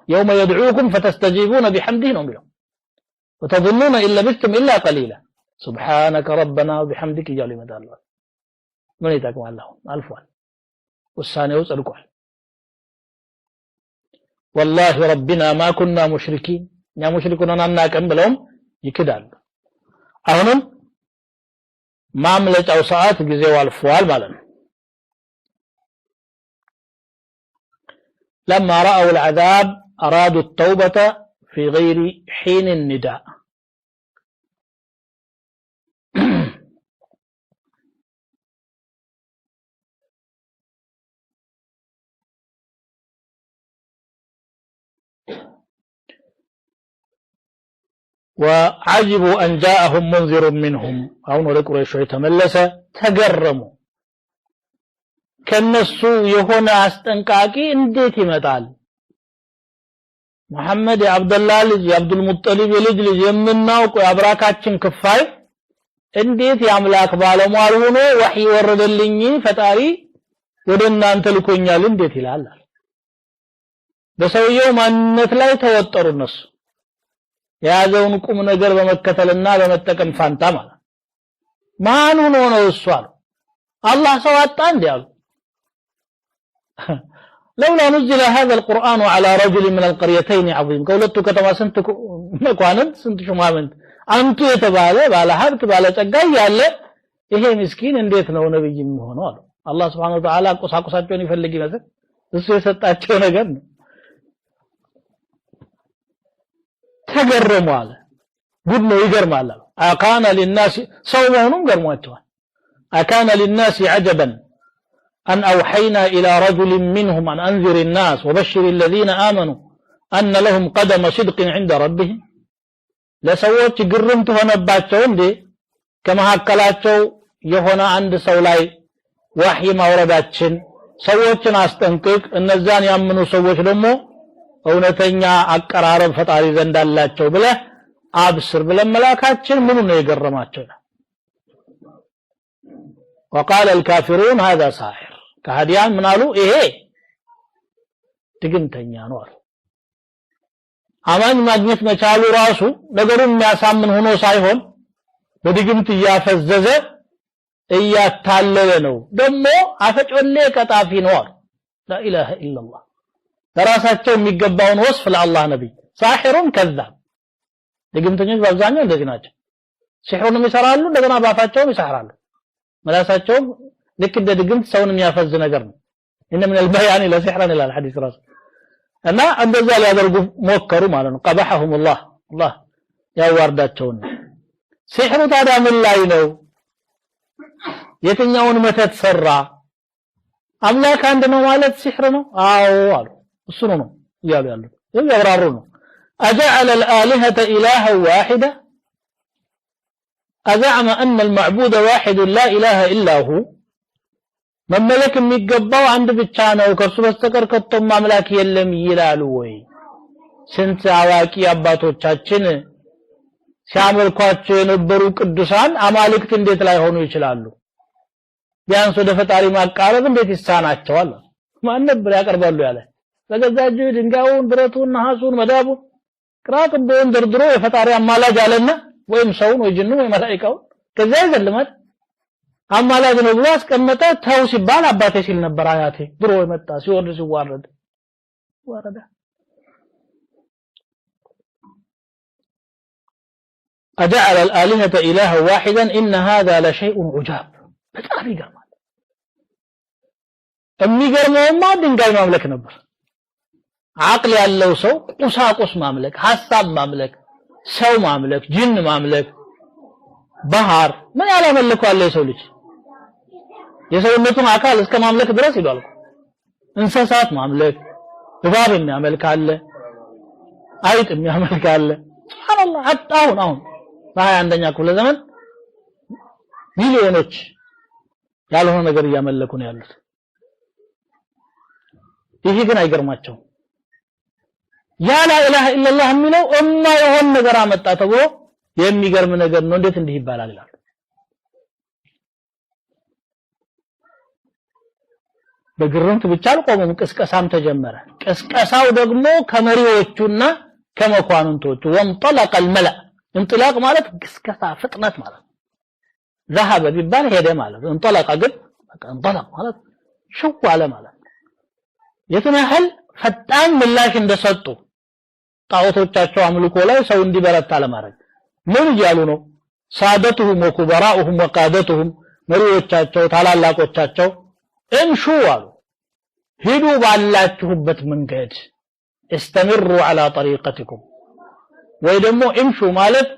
يوم يدعوكم فتستجيبون بحمده ነው የሚለው وتظنون إن لبثتم إلا قليلا سبحانك ربنا وبحمدك እያሉ ይመጣሉ ምን ይጠቅማል አሁን አልፏል ውሳኔው ጸድቋል والله ربنا ما كنا مشركين እኛ ሙሽሪኩን አናቀም ብለውም ይክዳሉ አሁንም ማምለጫው ሰዓት ጊዜው አልፏል ማለት ነው لما رأوا العذاب أرادوا التوبة في غير حين النداء وعجبوا أن جاءهم منذر منهم أو نقول شوي تملس تجرموا ከነሱ የሆነ አስጠንቃቂ እንዴት ይመጣል መሐመድ የአብደላህ ልጅ የአብዱል ሙጠሊብ ልጅ የምናውቀው አብራካችን ክፋይ እንዴት ያምላክ ባለሟል ሆኖ ወህይ ወረደልኝ ፈጣሪ ወደ እናንተ ልኮኛል እንዴት ይላል በሰውየው ማንነት ላይ ተወጠሩ እነሱ የያዘውን ቁም ነገር በመከተልና በመጠቀም ፋንታ ማለት ማን ሆኖ ነው እሱ አሉ አላህ ሰው አጣ እንዲያሉ لولا نزل هذا القرآن على رجل من القريتين عظيم قولتو كتما سنت مكوانن سنت شمامنت አንቱ የተባለ ባለ ሀብት ባለ ጸጋ ያለ ይሄ ምስኪን እንዴት ነው ነብይ የሚሆነው አሉ አላህ Subhanahu Wa Ta'ala ቁሳቁሳቸውን ይፈልግ ይመስል እሱ የሰጣቸው ነገር ነው ተገረሙ አለ ጉድ ነው ይገርማል አካና للناس ሰው መሆኑን ገርሟቸዋል አካና للناس عجبا أن أوحينا إلى رجل منهم أن أنذر الناس وبشر الذين آمنوا أن لهم قدم صدق عند ربهم ለሰዎች ግርምት ሆነባቸው እንዴ ከመሐከላቸው የሆነ አንድ ሰው ላይ ወህይ ማውረዳችን ሰዎችን አስጠንቅቅ እነዛን ያምኑ ሰዎች ደግሞ እውነተኛ አቀራረብ ፈጣሪ ዘንድ አላቸው ብለ አብስር ብለን መላካችን ምኑ ነው የገረማቸው وقال الكافرون هذا ساحر ከሃዲያን ምን አሉ ይሄ ድግምተኛ ነው አሉ አማን ማግኘት መቻሉ ራሱ ነገሩን የሚያሳምን ሆኖ ሳይሆን በድግምት ያፈዘዘ እያታለለ ነው ደሞ አፈጮሌ ቀጣፊ ነው አሉ لا اله الا الله ተራሳቸው የሚገባውን ወስፍ ለአላህ ነብይ ሳሂሩን ከዛብ ድግምተኞች በአብዛኛው እንደዚህ ናቸው ሲህሩንም ይሰራሉ እንደገና ባፋቸውም ይሰራሉ መላሳቸው ልክ እንደ ድግምት ሰውን የሚያፈዝ ነገር ነው ان من البيان الى سحرا الى الحديث ራሱ እና እንደዛ ሊያደርጉ ሞከሩ ማለት ነው ቀበحهم الله ያዋርዳቸው ሲህሩ ታዲያ ምን ላይ ነው የትኛውን መተት ሰራ አምላክ አንድ ነው ማለት ሲህር ነው አዎ አሉ እሱ ነው ይያሉ ያሉት ያብራሩ ነው اجعل الالهه الها واحده ازعم ان المعبود واحد لا اله الا هو መመለክ የሚገባው አንድ ብቻ ነው ከሱ በስተቀር ከቶም አምላክ የለም ይላሉ ወይ ስንት አዋቂ አባቶቻችን ሲያመልኳቸው የነበሩ ቅዱሳን አማልክት እንዴት ላይ ሆኑ ይችላሉ ቢያንስ ወደ ፈጣሪ ማቃረብ እንዴት ይሳናቸዋል ማን ነበር ያቀርባሉ ያለ ለገዛጁ ድንጋዩን ብረቱን ነሐሱን መዳቡ ቅራቅበውን ደርድሮ የፈጣሪ አማላጅ አለና ወይም ሰውን ወይ ጅኑ ወይ መላእክት ከዛ ይዘልማል አማላጅ ነው ብሎ አስቀመጠ ተው ሲባል አባቴ ሲል ነበር አያቴ ድሮ የመጣ ሲወርድ ሲዋረድ ወረደ اجعل الالهه الها واحدا ان هذا لشيء عجاب በጣም ይገርማል የሚገርመውማ ድንጋይ ማምለክ ነበር አቅል ያለው ሰው ቁሳቁስ ማምለክ ሐሳብ ማምለክ ሰው ማምለክ ጅን ማምለክ ባህር ምን ያላመለከው የሰው ልጅ የሰውነቱን አካል እስከ ማምለክ ድረስ ይሏል እንስሳት ማምለክ እባብ የሚያመልክ አለ አይጥ የሚያመልክ አለ ሱብሃንአላህ አጣውን አሁን በ21ኛ ክፍለ ዘመን ሚሊዮኖች ያልሆነ ነገር እያመለኩ ነው ያሉት ይሄ ግን አይገርማቸው ያ ላ ኢላሃ ኢላላህ የሚለው የሆነ ነገር አመጣ ተብሎ የሚገርም ነገር ነው እንዴት እንዲህ ይባላል ይላል በግርምት ብቻ አልቆመም ቅስቀሳም ተጀመረ ቅስቀሳው ደግሞ ከመሪዎቹና ከመኳንንቶቹ ወንطلق الملأ انطلاق ማለት ቅስቀሳ ፍጥነት ማለት ذهب ቢባል ሄደ ማለት انطلق ግን በቃ انطلق ማለት ሽው አለ ማለት የተናህል ፈጣን ምላሽ እንደሰጡ ጣዖቶቻቸው አምልኮ ላይ ሰው እንዲበረታ ለማድረግ ምን ይያሉ ነው ሳደቱሁም ወኩበራኡሁም ወቃደቱሁም መሪዎቻቸው ታላላቆቻቸው امشوا አሉ ሂዱ ባላችሁበት መንገድ استمروا على طريقتكم ወይ ደግሞ امشوا ማለት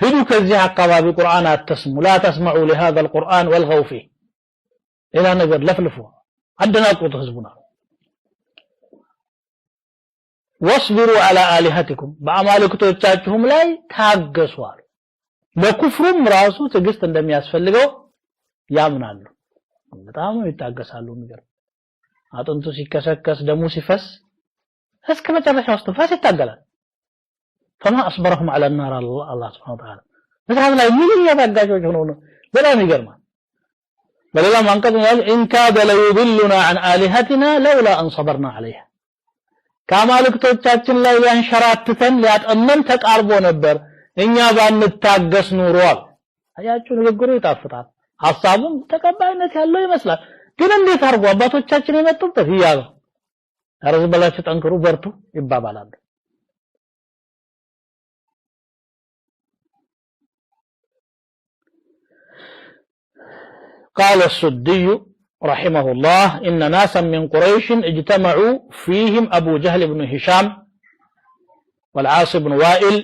ሂዱ ከዚህ አካባቢ ቁርአን አትስሙ لا تسمعوا لهذا القرآن والغوا فيه ኢላ ነገር ለፍልፉ አደናቁት ህዝቡና واصبروا على آلهتكم በአማልክቶቻችሁም ላይ ታገሱ አሉ ለኩፍሩም ራሱ ትግስት እንደሚያስፈልገው ያምናሉ በጣም ይታገሳሉ ነገር አጥንቱ ሲከሰከስ ደሙ ሲፈስ እስከ መጨረሻው እስትንፋስ ይታገላል فما اصبرهم على النار الله سبحانه وتعالى በዛም ላይ ምን ያባጋጆች ሆኖ ነው በጣም ይገርማል በሌላ ማንቀጥ ነው ኢን ካደ ለይድሉና عن آلهتنا لولا أن صبرنا عليها ከአማልክቶቻችን ላይ ሊያንሸራትተን ሊያጠመን ተቃርቦ ነበር እኛ ባንታገስ ኑሯል አያችሁ ንግግሩ ይጣፍጣል ሐሳቡም ተቀባይነት ያለው ይመስላል ግን እንዴት አርጎ አባቶቻችን የመጡበት ይያሉ አረዝ በላችሁ ጠንክሩ በርቱ ይባባላሉ قال السدي رحمه الله إن ناسا من قريش اجتمعوا فيهم أبو جهل بن هشام والعاص بن وائل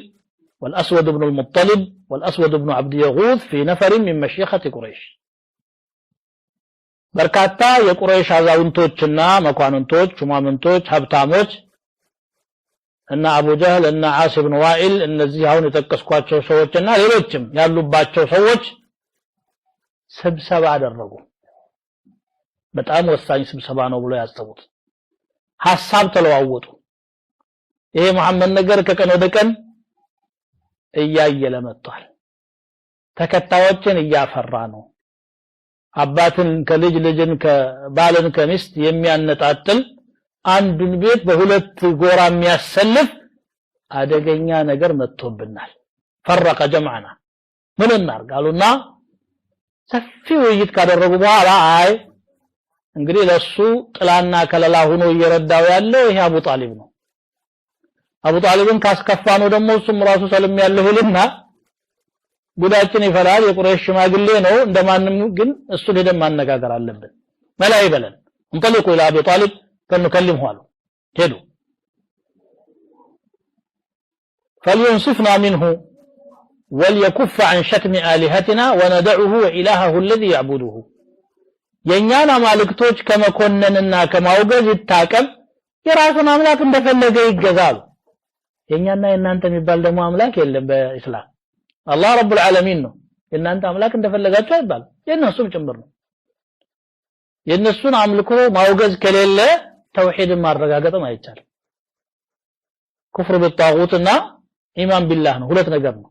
والأسود بن المطلب والأسود بن عبد يغوث في نفر من مشيخة قريش بركاتا يقريش عزاونتوچنا مكواننتوچ شمامنتوچ هبتاموچ ان ابو جهل ان عاص بن وائل እነዚህ አሁን የተከስኳቸው ሰዎችና ሌሎችም ያሉባቸው ሰዎች ስብሰባ አደረጉ በጣም ወሳኝ ስብሰባ ነው ብሎ ያሰቡት ሐሳብ ተለዋወጡ ይሄ መሐመድ ነገር ከቀን ወደ ቀን እያየለ መጥቷል ተከታዮችን እያፈራ ነው አባትን ከልጅ ልጅን ከባልን ከሚስት የሚያነጣጥል አንዱን ቤት በሁለት ጎራ የሚያሰልፍ አደገኛ ነገር መጥቶብናል ፈረቀ ጀማዓና ምን እናርጋሉና ሰፊ ውይይት ካደረጉ በኋላ አይ እንግዲህ ለሱ ጥላና ከለላ ሆኖ እየረዳው ያለው ይሄ አቡ ጣሊብ ነው አቡ ጣሊብን ካስከፋ ነው ደግሞ እሱም ራሱ ሰለም ያለው ይልና ጉዳችን ይፈራል የቁረይሽ ሽማግሌ ነው እንደማንም ግን እሱ ሄደን ማነጋገር አለብን መላይ በለን እንጠልቁ ኢላ አቡ ጣሊብ ከንከልምሁ አሉ ሄዱ فلينصفنا منه وليكف عن شتم آلهتنا وندعه وإلهه الذي يعبده የኛና ማልክቶች ከመኮነንና ከማውገዝ ይታቀብ የራሱን አምላክ እንደፈለገ ይገዛል የኛና የናንተ የሚባል ደግሞ አምላክ የለም በእስላም አላህ ረብ العالمين ነው የናንተ አምላክ እንደፈለጋችሁ አይባል የነሱም ጭምር ነው የነሱን አምልኮ ማውገዝ ከሌለ ተውሂድን ማረጋገጥም አይቻልም ኩፍር بالطاغوትና ኢማን ቢላህ ነው ሁለት ነገር ነው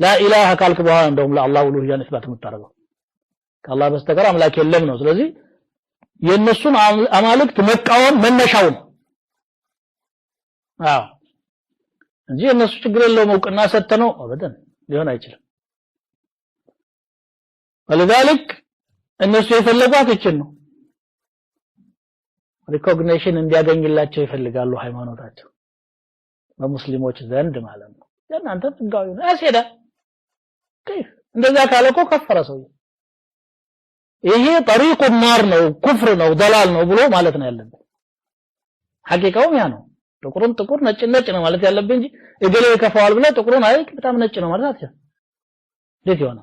لا اله ካልክ በኋላ እንደውም ለአላህ ኡሉሂያን ኢስባት የምታረገው ከአላህ በስተቀር አምላክ የለም ነው ስለዚህ የነሱን አማልክት መቃወም መነሻው ነው አዎ እንጂ እነሱ ችግር የለውም እውቅና ሰተነው አበደን ሊሆን አይችልም ولذلك እነሱ የፈለጓት እቺን ነው ሪኮግኒሽን እንዲያገኝላቸው ይፈልጋሉ ሃይማኖታቸው በሙስሊሞች ዘንድ ማለት ነው እናንተ ጥጋው ነው አሰዳ كيف እንደዛ ካለኮ ከፈረ ሰው ይሄ طريق النار ነው ኩፍር ነው ضلال ነው ብሎ ማለት ነው ያለበት ሐቂቃው ያ ነው ጥቁሩን ጥቁር ነጭ ነጭ ነው ማለት ያለበት እንጂ እገሌ ከፋዋል ብለ ጥቁሩን አይ በጣም ነጭ ነው ማለት አትችልም ለዚህ ሆነ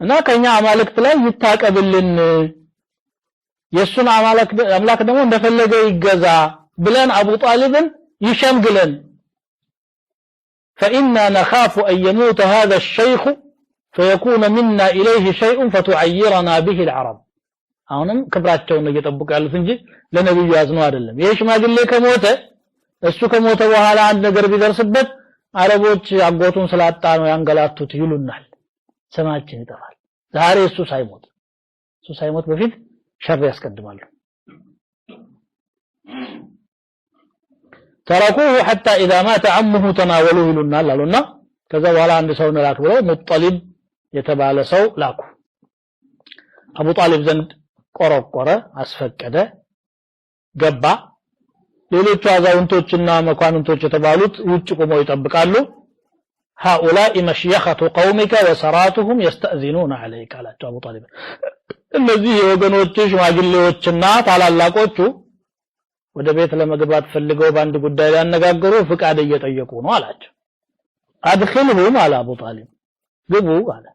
እና ከኛ አማልክት ላይ ይታቀብልን የሱን አምላክ ደግሞ እንደፈለገ ይገዛ ብለን አቡ ጣሊብን ይሸምግለን فإنا نخاف أن يموت هذا الشيخ فيكون منا إليه شيء فتعيرنا به العرب አሁንም ክብራቸውን ነው እየጠበቁ ያሉት እንጂ ለነብዩ ያዝነው አይደለም ይሄ ሽማግሌ ከሞተ እሱ ከሞተ በኋላ አንድ ነገር ቢደርስበት አረቦች አጎቱን ስላጣ ነው ያንገላቱት ይሉናል ስማችን ይጠፋል ዛሬ እሱ ሳይሞት በፊት ሸር ያስቀድማሉ تركوه حتى إذا مات عمه تناولوه لنا لنا كذا ولا عند سو نلاك ብለው ሙጠሊብ የተባለ ሰው ላኩ አቡ ጣሊብ ዘንድ ቆረቆረ አስፈቀደ ገባ ሌሎች አዛውንቶችና መኳንንቶች የተባሉት ውጭ ቆመው ይጠብቃሉ هؤلاء مشيخة قومك وسراتهم يستأذنون عليك አላቸው አቡ ጣሊብ እነዚህ የወገኖች ሽማግሌዎችና ታላላቆቹ ወደ ቤት ለመግባት ፈልገው ባንድ ጉዳይ ላይ ያነጋገሩ ፍቃድ እየጠየቁ ነው አላቸው አድخلهم على ابو طالب ግቡ አለ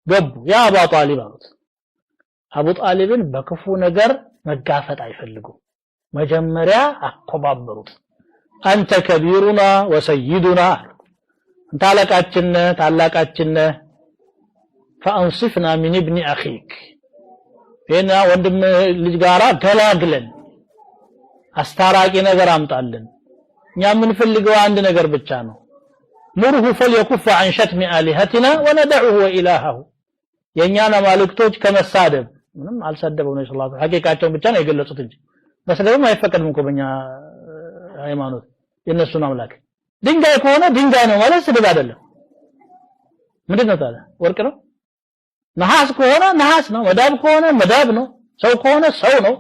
ገቡ ያ አቡ ጣሊብ አሉት አቡ ጣሊብን በክፉ ነገር መጋፈጥ አይፈልጉ መጀመሪያ አቆባበሩት አንተ ከቢሩና ወሰይዱና ታላቃችን فانصفنا من ابن اخيك هنا ወንድም ልጅ ጋራ ተላግለን አስታራቂ ነገር አምጣልን እኛ ምን ፈልገው አንድ ነገር ብቻ ነው ሙርሁ فليكف عن شتم آلهتنا وندعه وإلهه የኛና ማልክቶች ከመሳደብ ምንም አልሰደበው ነው ሰለላሁ ሐቂቃቸውን ብቻ ነው የገለጹት እንጂ መስደብም አይፈቀድም እኮ በእኛ ሃይማኖት የነሱን አምላክ ድንጋይ ከሆነ ድንጋይ ነው ማለት ስድብ አይደለም ምንድነው ታዲያ ወርቅ ነው ነሐስ ከሆነ ነሐስ ነው መዳብ ከሆነ መዳብ ነው ሰው ከሆነ ሰው ነው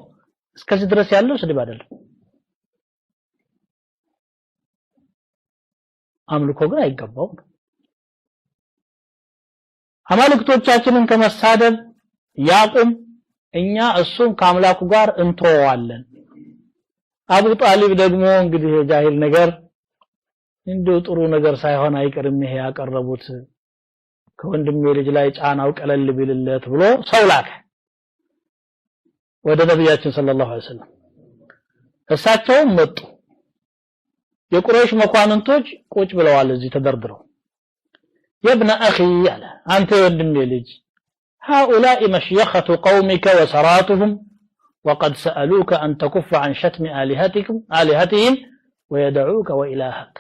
እስከዚህ ድረስ ያለው ስድብ አይደለም አምልኮ ግን አይገባው አማልክቶቻችንን ከመሳደብ ያቁም እኛ እሱን ከአምላኩ ጋር እንተዋለን አቡ ጣሊብ ደግሞ እንግዲህ የጃሂል ነገር እንደው ጥሩ ነገር ሳይሆን አይቀርም ይሄ ያቀረቡት ከወንድሜ ልጅ ላይ ጫናው ቀለል ቢልለት ብሎ ሰው ላከ ወደ ነብያችን ሰለላሁ ዐለይሂ ወሰለም እሳቸው መጡ የቁረይሽ መኳንንቶች ቁጭ ብለዋል እዚህ ተደርድረው يا اخي على انت ወንድሜ ልጅ هؤلاء مشيخة قومك وسراتهم وقد سألوك أن تكف عن شتم آلهتهم ويدعوك وإلهك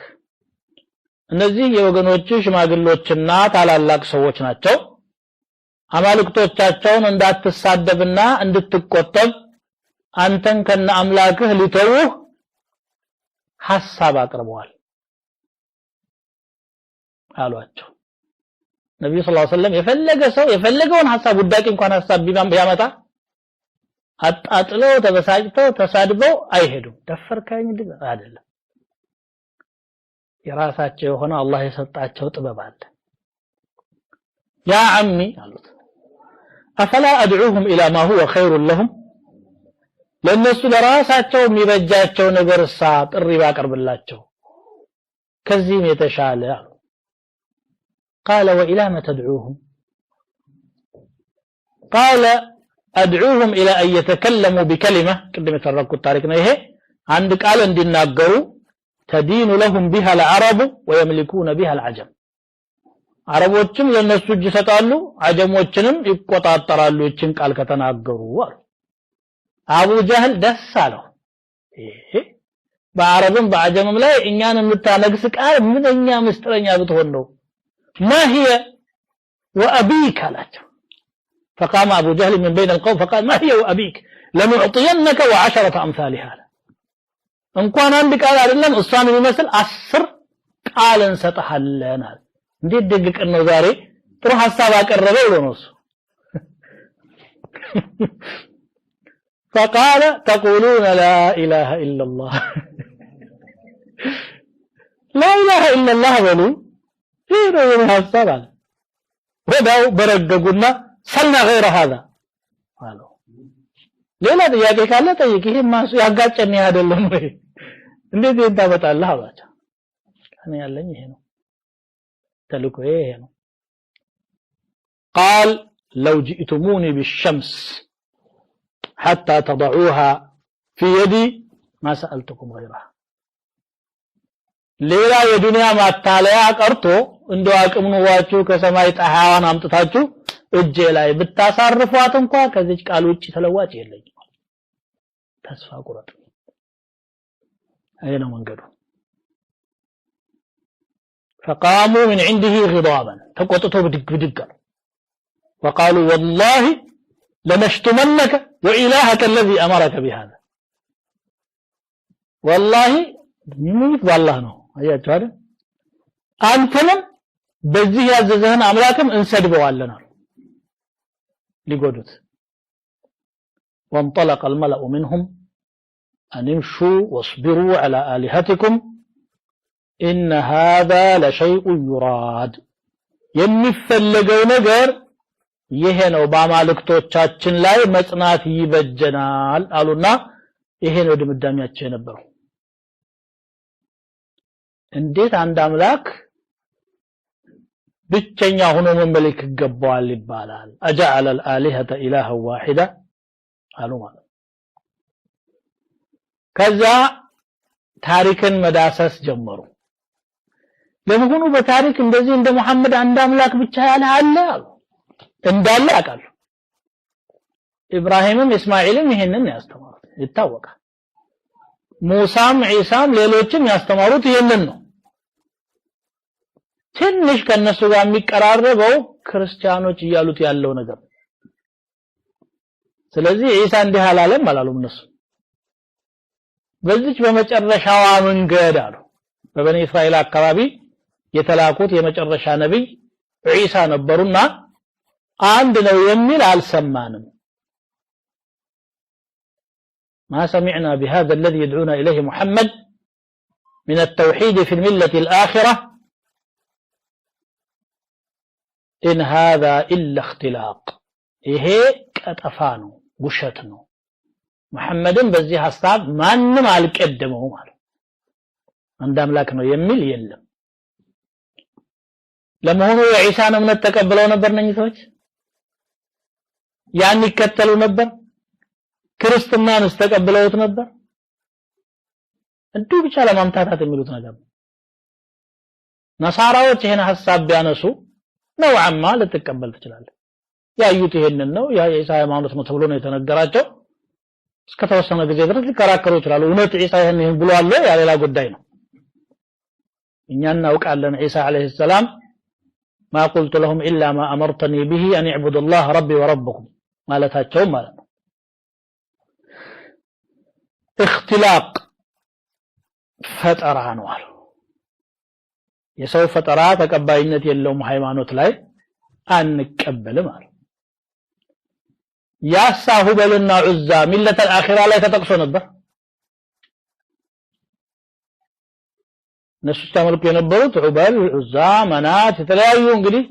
እነዚህ የወገኖች ሽማግሌዎችና ታላላቅ ሰዎች ናቸው አማልክቶቻቸውን እንዳትሳደብና እንድትቆጠብ አንተን ከነ አምላክህ ሊተውህ ሐሳብ አቅርበዋል አሏቸው ነብዩ ሰለላሁ ዐለይሂ ወሰለም የፈለገ ሰው የፈለገውን ሐሳብ ጉዳቂ እንኳን ሐሳብ ቢያመጣ አጣጥለው ተበሳጭተው ተሳድበው አይሄዱም ደፈርካኝ አይደለም የራሳቸው የሆነ አላህ የሰጣቸው ጥበብ አለ ያ አሚ አሉት أفلا أدعوهم إلى ما هو خير لهم ለነሱ ለራሳቸው የሚበጃቸው ነገር ጥሪ ባቀርብላቸው ከዚህም የተሻለ قال وإلى ما تدعوهم قال أدعوهم إلى أن يتكلموا بكلمة قدم يتركوا التاريخنا ይሄ አንድ ቃል እንዲናገሩ تدين لهم بها العرب ويملكون بها العجم አረቦችም ለነሱ እጅ ሰጣሉ አጀሞችንም ይቆጣጣራሉ እቺን ቃል ከተናገሩ አቡ ጀህል ደስ አለው ይሄ በአረብም በአጀምም ላይ እኛን የምታነግስ ቃል ምንኛ ምስጥረኛ ብትሆን ነው ما هي وأبيك አላቸው فقام أبو جهل من بين القوم فقال ما هي وأبيك لنعطينك وعشرة أمثالها እንኳን አንድ ቃል አይደለም እሷን የሚመስል 10 ቃል እንሰጣለን እንዴት ደግቅ ነው ዛሬ ጥሩ ሐሳብ አቀረበ ብሎ ነው እሱ فقال تقولون لا إله إلا الله لا إله إلا الله بلو إيه ነው ሐሳብ አለ ወዳው በረገጉና ሰልና غير هذا قالوا ሌላ ጥያቄ ካለ ጠይቅ ይሄ ማሱ ያጋጨኝ አይደለም ወይ እንዴት ይታበጣለህ አላቸው እኔ ያለኝ ይሄ ነው ተልኮ ይሄ ነው قال لو جئتموني بالشمس حتى تضعوها في يدي ما سألتكم غيرها ሌላ የዱንያ ማታለያ ቀርቶ እንደው አቅም ኑዋችሁ ከሰማይ ፀሐይዋን አምጥታችሁ እጄ ላይ ብታሳርፏት እንኳን ከዚህ ቃል ውጪ ተለዋጭ የለኝም ተስፋ ቁረጥ አይና መንገዱ فقاموا من عنده غضابا تقطتوا بدق وقالوا والله لنشتمنك وإلهك الذي أمرك بهذا والله يموت والله ነው አያችሁ አይደል አንተንም በዚህ ያዘዘህን አምላክም እንሰድበዋለን ሊጎዱት وانطلق الملأ منهم أن امشوا واصبروا على آلهتكم إن هذا لشيء يراد የሚፈልገው ነገር ይሄ ነው በአማልክቶቻችን ላይ መጽናት ይበጀናል አሉና ይሄ ነው ድምዳሜያቸው የነበረው እንዴት አንድ አምላክ ብቸኛ ሆኖ መመለክ ይገባዋል ይባላል أجعل الآلهة إلها واحدة አሉ ማለት ከዛ ታሪክን መዳሰስ ጀመሩ ለምሁኑ በታሪክ እንደዚህ እንደ መሐመድ አንድ አምላክ ብቻ ያለ አለ እንዳለ አቃሉ ኢብራሂምም እስማኤልም ይሄንን ያስተማሩት ይታወቃል ሙሳም ኢሳም ሌሎችም ያስተማሩት ይሄንን ነው ትንሽ ከነሱ ጋር የሚቀራረበው ክርስቲያኖች ይያሉት ያለው ነገር ስለዚህ ኢሳ እንዲህ አላለም አላሉም እነሱ በዚች በመጨረሻዋ መንገድ አሉ በበኒ እስራኤል አካባቢ የተላኩት የመጨረሻ ነብይ ኢሳ ነበሩና አንድ ነው የሚል አልሰማንም ما سمعنا بهذا الذي يدعون إليه محمد من التوحيد في الملة الآخرة إن هذا إلا اختلاق إيه كتفانو وشتنو محمد بزي حساب ما نمالك قدمه مال عندما لكنه يميل يلم لما هو عيسى من التقبلوا نبر نيتوች ያን ይከተሉ ነበር ክርስትናን ተቀበሉት ነበር እንዲሁ ብቻ ለማምታታት የሚሉት ነገር ነሳራዎች ይሄን ሐሳብ ቢያነሱ ነው አማ ልትቀበል ትችላለህ ያዩት ይሄንን ነው ያ ኢሳ ሃይማኖት ነው ተብሎ ነው የተነገራቸው እስከተወሰነ ጊዜ ድረስ ሊከራከሩ ይችላሉ እውነት ኢሳ ይሄን ብሏል ያ ሌላ ጉዳይ ነው እኛ እናውቃለን ኢሳ አለይሂ ሰላም ما قلت لهم إلا ما أمرتني به أن يعبدوا الله ربي وربكم مالتاچو ማለት ነው اختلاق ፈጠራ ነው አሉ የሰው ፈጠራ ተቀባይነት የለውም ሃይማኖት ላይ አንቀበልም አሉ ያሳ ሁበልና ዑዛ ሚለተ አኺራ ላይ ተጠቅሶ ነበር እነሱ ተመልኩ የነበሩት ዑበል ዑዛ መናት የተለያዩ እንግዲህ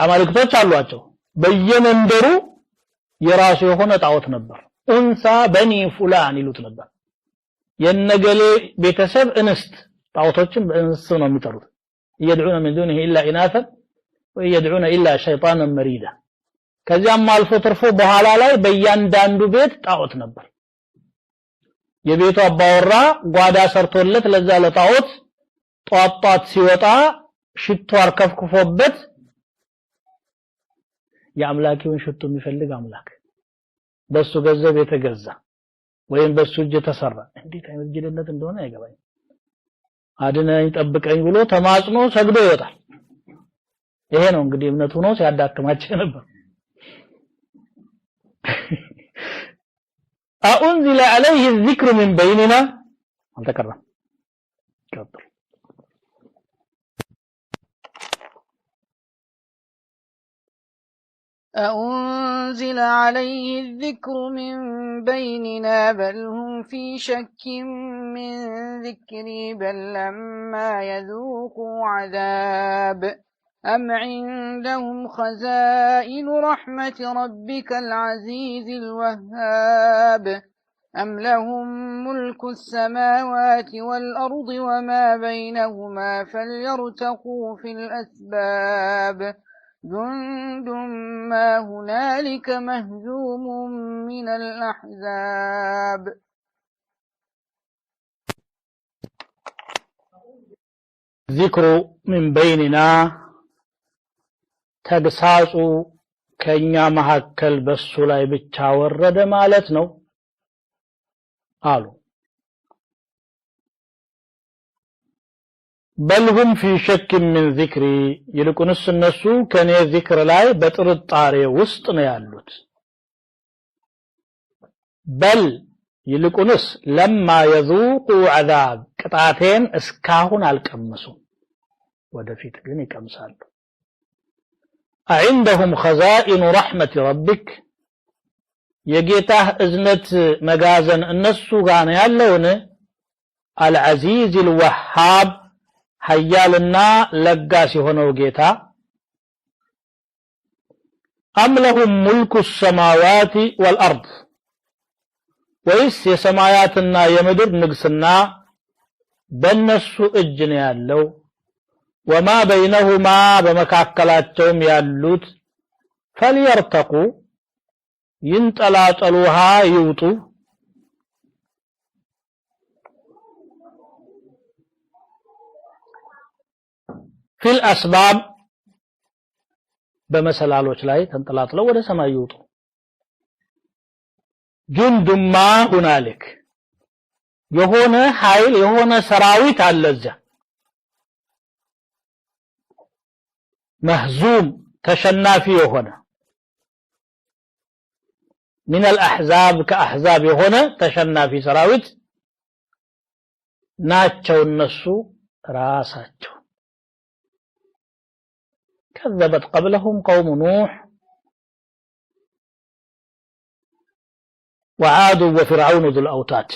አማልክቶች አሏቸው በየመንደሩ የራሱ የሆነ ጣዖት ነበር እንሳ በኒ ፉላን ይሉት ነበር የነገሌ ቤተሰብ እንስት ጣዖቶችን በእንስ ነው የሚጠሩት يدعون من دونه الا اناثا ويدعون الا شيطانا مريدا ከዚያም አልፎ ተርፎ በኋላ ላይ በእያንዳንዱ ቤት ጣዖት ነበር የቤቱ አባወራ ጓዳ ሰርቶለት ለዛ ለጣዖት ጧጧት ሲወጣ ሽቶ አርከፍክፎበት ያምላኪውን ሽቶ የሚፈልግ አምላክ በሱ ገንዘብ የተገዛ ወይም በሱ እጅ ተሰራ እንዴት አይነት ጅልነት እንደሆነ አይገባኝ አድነኝ ጠብቀኝ ብሎ ተማጽኖ ሰግዶ ይወጣል ይሄ ነው እንግዲህ እምነቱ ነው ሲያዳክማቸው ነበር أأنزل عليه الذكر من بيننا هل تكرر كبر أأنزل عليه الذكر من بيننا بل هم في شك من ذكري بل لما يذوقوا عذاب أم عندهم خزائن رحمة ربك العزيز الوهاب أم لهم ملك السماوات والأرض وما بينهما فليرتقوا في الأسباب جند ما هنالك مهزوم من الأحزاب ذكر من بيننا ተግሳጹ ከኛ መሐከል በሱ ላይ ብቻ ወረደ ማለት ነው አሉ በልሁም في شك من ذكري ይልቁንስ እነሱ ከኔ ዚክር ላይ በጥርጣሬ ውስጥ ነው ያሉት በል ይልቁንስ لما يذوقوا عذاب ቅጣቴን እስካሁን አልቀመሱም ወደፊት ግን ይቀምሳሉ عندهم خزائن رحمة ربك يجيته ازنت مغازن النسو غان يالون العزيز الوهاب حيالنا لقاسي هنو جيتا أم لهم ملك السماوات والأرض ويس يسماياتنا يمدر نقسنا بنسو اجن يالو وما بينهما بمكاكلاتهم يالوت فليرتقوا ينطلاطلوها يوطوا في الأسباب በመሰላሎች ላይ ተንጠላጥለው ወደ ሰማይ ይወጡ ጁንዱማ ሁናልክ የሆነ ኃይል የሆነ ሰራዊት አለዛ መህዙም ተሸናፊ የሆነ من الأحزاب كأحزاب የሆነ ተሸናፊ ሰራዊት ናቸው እነሱ ራሳቸው كذبت قبلهم قوم نوح وعاد وفرعون ذو الأوتاد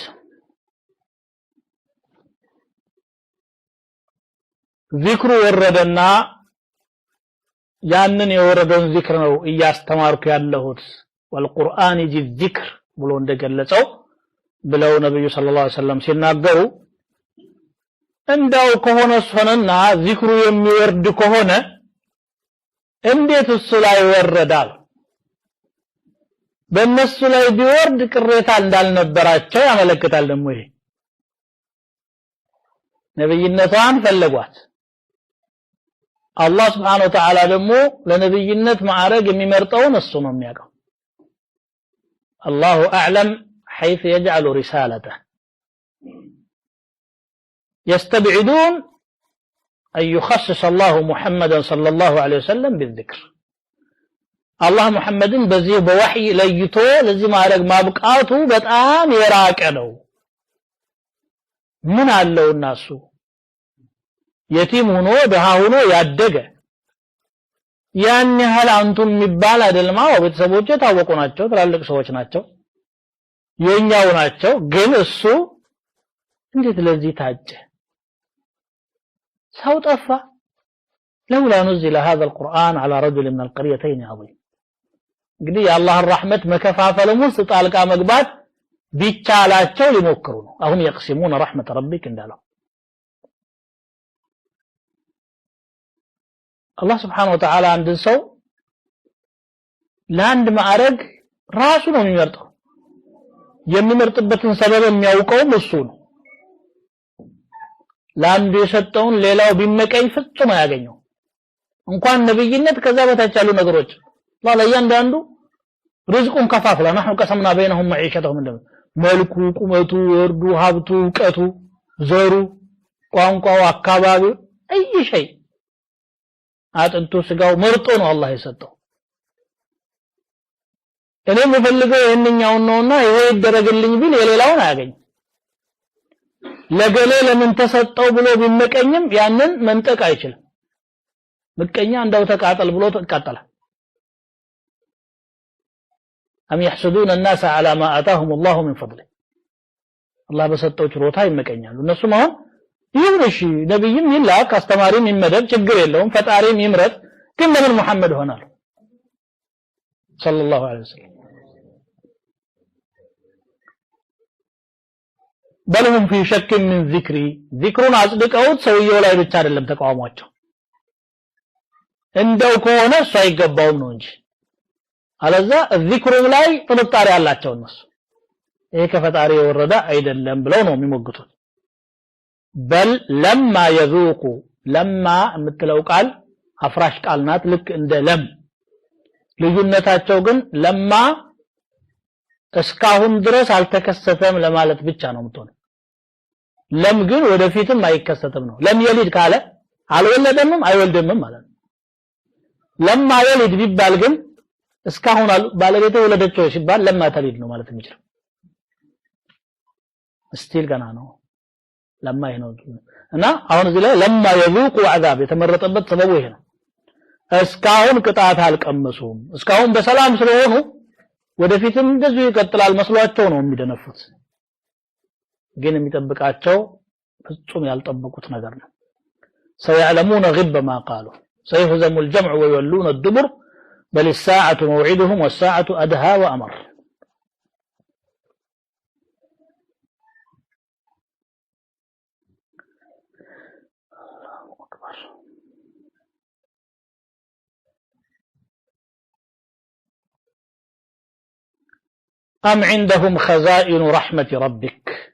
ذكر وردنا ያንን የወረደን ዚክር ነው እያስተማርኩ ያለሁት والقرآن ذي الذكر ብሎ እንደገለጸው ብለው ነብዩ ሰለላሁ ዐለይሂ ወሰለም ሲናገሩ እንዳው ከሆነ ሆነና ዚክሩ የሚወርድ ከሆነ እንዴት እሱ ላይ ወረዳል በእነሱ ላይ ቢወርድ ቅሬታ እንዳልነበራቸው ያመለክታል ደግሞ ይሄ ነብይነቷን ፈለጓት አላህ Subhanahu Wa Ta'ala ደግሞ ለነብይነት ማዕረግ የሚመርጠውን እሱ ነው የሚያውቀው الله أعلم حيث يجعل رسالته يستبعدون أن يخصص الله محمدا صلى الله عليه وسلم بالذكر الله محمد بزي بوحي ليتو لزي ما رق ما بقاته بتام يراك ነው ምን አለው الناس የቲም ሆኖ ደሃ ሆኖ ያደገ ያን ያህል አንቱም የሚባል አይደለም ቤተሰቦቹ የታወቁ ናቸው ትላልቅ ሰዎች ናቸው የኛው ናቸው ግን እሱ እንዴት ለዚህ ታጨ ሰው ጠፋ لولا نزل هذا القرآن على رجل من القريتين عظيم እንግዲህ የአላህን ረህመት መከፋፈል ውስጥ ጣልቃ መግባት ቢቻላቸው ሊሞክሩ ነው አሁን يقسمون رحمة ربك እንዳለው الله سبحانه وتعالى عند ሰው ለአንድ ማዕረግ ራሱ ነው የሚመርጠው የሚመርጥበትን ሰበብ የሚያውቀው እሱ ነው ለአንዱ የሰጠውን ሌላው ቢመቀኝ ፍጹም አያገኘው እንኳን ነብይነት ከዛ በታች ያሉ ነገሮች ለእያንዳንዱ ርዝቁን ከፋፍላ نحن قسمنا بينهم معيشتهم መልኩ ቁመቱ ወርዱ ሀብቱ ዕውቀቱ ዘሩ ቋንቋው አካባቢው አይ شيء አጥንቱ ስጋው መርጦ ነው አላህ የሰጠው እኔ የምፈልገው የእኛው ነውና ይሄ ይደረግልኝ ቢል የሌላውን አያገኝ ለገሌ ለምን ተሰጠው ብሎ ቢመቀኝም ያንን መንጠቅ አይችልም ምቀኛ እንዳው ተቃጠል ብሎ ተቃጠለ أم يحسدون الناس على ما آتاهم الله من فضله الله በሰጠው ችሮታ ይመቀኛሉ እነሱም አሁን ይብርሽ ነብይም ይላክ አስተማሪም ይመደብ ችግር የለውም ፈጣሪም ይምረጥ ግን ለምን መሐመድ ሆናል ሰለላሁ ዐለይሂ ወሰለም በልሁም في شك من ذكري ذكرون አጽድቀውት ሰውየው ላይ ብቻ አይደለም ተቃውሟቸው እንደው ከሆነ ሳይገባው ነው እንጂ አለዛ ذكሩ ላይ ጥርጣሬ ያላቸው እነሱ ይሄ ከፈጣሪ የወረደ አይደለም ብለው ነው የሚሞግቱት بل لما يذوقوا لما የምትለው ቃል አፍራሽ ቃል ናት ልክ እንደ ለም ልዩነታቸው ግን ለማ እስካሁን ድረስ አልተከሰተም ለማለት ብቻ ነው የምትሆነው ለም ግን ወደፊትም አይከሰተም ነው ለም የሊድ ካለ አልወለደም አይወልድም ማለት ነው ለማ የሊድ ቢባል ግን እስካሁን ባለቤቱ ወለደችው ሲባል ለማ ተሊድ ነው ማለት የሚችለው ስቲል ገና ነው ለማ ይሄው እና አሁን እዚህ ላይ ለማ የذوቁ عذاب የተመረጠበት ሰበቡ ይሄ ነው እስካሁን ቅጣት አልቀመሱም እስካሁን በሰላም ስለሆኑ ወደፊትም እንደዚሁ ይቀጥላል መስሏቸው ነው የሚደነፉት ግን የሚጠብቃቸው ፍጹም ያልጠበቁት ነገር ነው سيعلمون غب ما قالوا سيهزم الجمع ويولون الدبر بل الساعة موعدهم والساعة أدهى وأمر أم عندهم خزائن رحمة ربك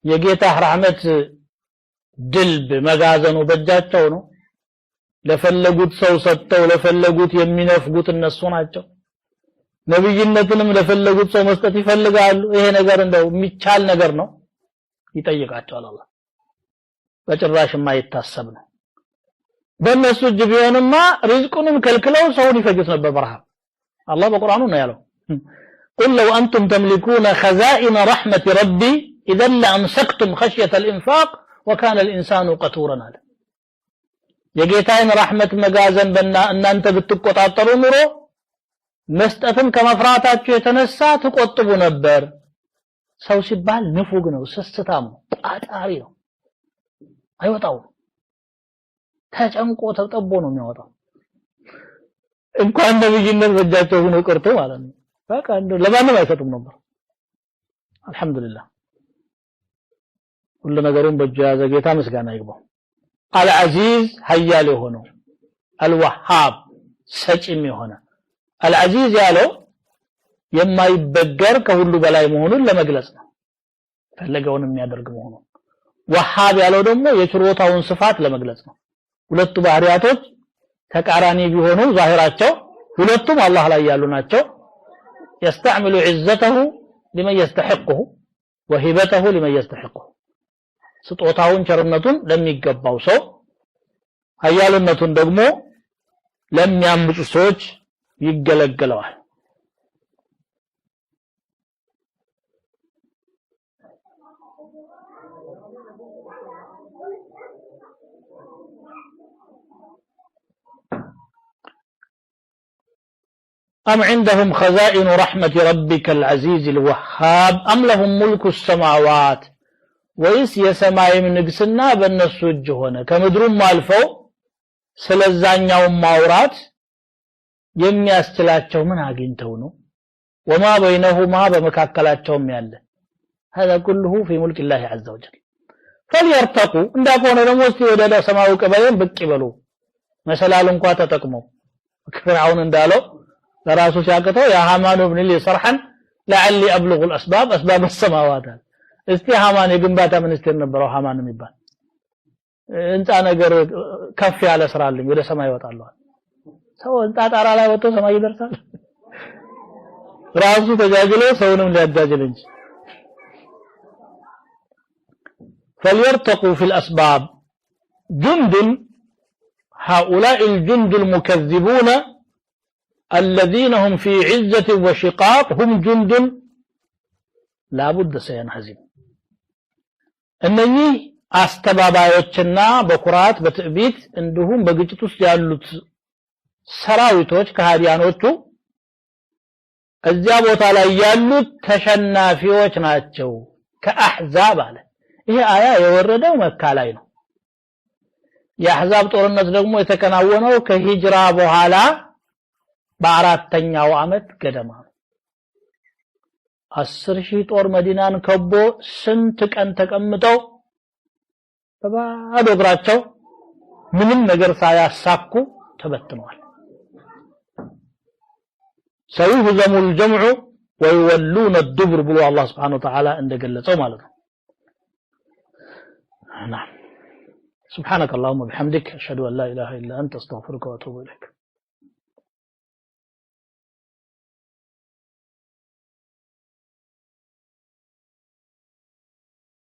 يجيته رحمة دلب مغازن በጃቸው ነው ለፈለጉት ሰው ሰጥተው ለፈለጉት የሚነፍጉት እነሱ ናቸው ነብይነትንም ለፈለጉት ሰው መስጠት ይፈልጋሉ ይሄ ነገር እንደው የሚቻል ነገር ነው ይጠይቃቸዋል አላህ በጭራሽ የማይታሰብ ነው በእነሱ እጅ ቢሆንማ ሪዝቁንም ከልክለው ሰውን ይፈጅት ነበር በረሃብ አላህ በቁርአኑ ነው ያለው قل لو أنتم تملكون خزائن رحمة ربي إذا لأمسكتم خشية الإنفاق وكان الإنسان قتورا على የጌታን ረህመት መጋዘን እናንተ ብትቆጣጠሩ ኑሮ መስጠትን ከመፍራታችሁ የተነሳ ተቆጥቡ ነበር ሰው ሲባል ንፉግ ነው ስስታም ጣጣሪ ነው አይወጣው ተጨንቆ ተጠቦ ነው የሚያወጣው እንኳን ነብይነት በጃቸው ሆኖ ቀርቶ ማለት ነው በቃ እንደው ለማንም አይሰጡም ነበር አልহামዱሊላህ ሁሉ ነገሩን በእጁ ያዘ ጌታ ምስጋና ይግባው العزيز ኃያል የሆነው الوهاب ሰጪም የሆነ العزيز ያለው የማይበገር ከሁሉ በላይ መሆኑን ለመግለጽ ነው ፈለገውን የሚያደርግ መሆኑን وهاب ያለው ደግሞ የችሮታውን ስፋት ለመግለጽ ነው ሁለቱ ባህሪያቶች ተቃራኒ ቢሆኑ ዛሂራቸው ሁለቱም አላህ ላይ ያሉ ናቸው يستعمل عزته لمن يستحقه وهبته لمن يستحقه ስጦታውን ቸርነቱን ለሚገባው ሰው ኃያልነቱን ደግሞ ለሚያምፁ ሰዎች ይገለገለዋል أم عندهم خزائن رحمة ربك العزيز الوهاب أم لهم ملك السماوات ወይስ የሰማይም ንግስና በእነሱ እጅ ሆነ ከምድሩም አልፈው ስለዛኛው ማውራት የሚያስችላቸው ምን አግኝተው ነው وما بينهما በመካከላቸውም ያለ هذا كله في ملك الله عز وجل فليرتقوا እንዳቆነ ደግሞ ወደ ሰማዩ ቀበሌን ብቅ ይበሉ መሰላል እንኳን ተጠቅመው ፍርዓውን እንዳለው ለራሱ ሲያቀተው ያ ሃማኑ ብን ሊ ሰርሐን لعلي ابلغ الاسباب اسباب السماوات እስቲ ሃማን የግንባታ ሚኒስቴር ነበረው ሃማን የሚባል እንጣ ነገር ከፍ ያለ ስራልኝ ወደ ሰማይ ይወጣለሁ ሰው እንጣ ጣራ ላይ ወጥቶ ሰማይ ይደርሳል ራሱ ተጃጅሎ ሰውንም ሊያጃጅል እንጂ فليرتقوا في الاسباب جند هؤلاء الجند المكذبون الذين هم في عزة وشقاق هم جند لا بد سينهزم እነኚህ አስተባባዮችና በኩራት በትዕቢት እንዲሁም በግጭት ውስጥ ያሉት ሰራዊቶች ከሃዲያኖቹ እዚያ ቦታ ላይ ያሉት ተሸናፊዎች ናቸው ከአህዛብ አለ ይሄ አያ የወረደው መካ ላይ ነው የአህዛብ ጦርነት ደግሞ የተከናወነው ከሂጅራ በኋላ በአራተኛው አመት ገደማ 10,000 ጦር መዲናን ከቦ ስንት ቀን ተቀምጠው በባዶ እግራቸው ምንም ነገር ሳያሳኩ ተበትነዋል سيهزم الجمع ويولون الدبر ብሎ አላህ Subhanahu Wa Ta'ala እንደገለጸው ማለት ነው نعم سبحانك اللهم وبحمدك اشهد ان لا اله الا انت استغفرك واتوب اليك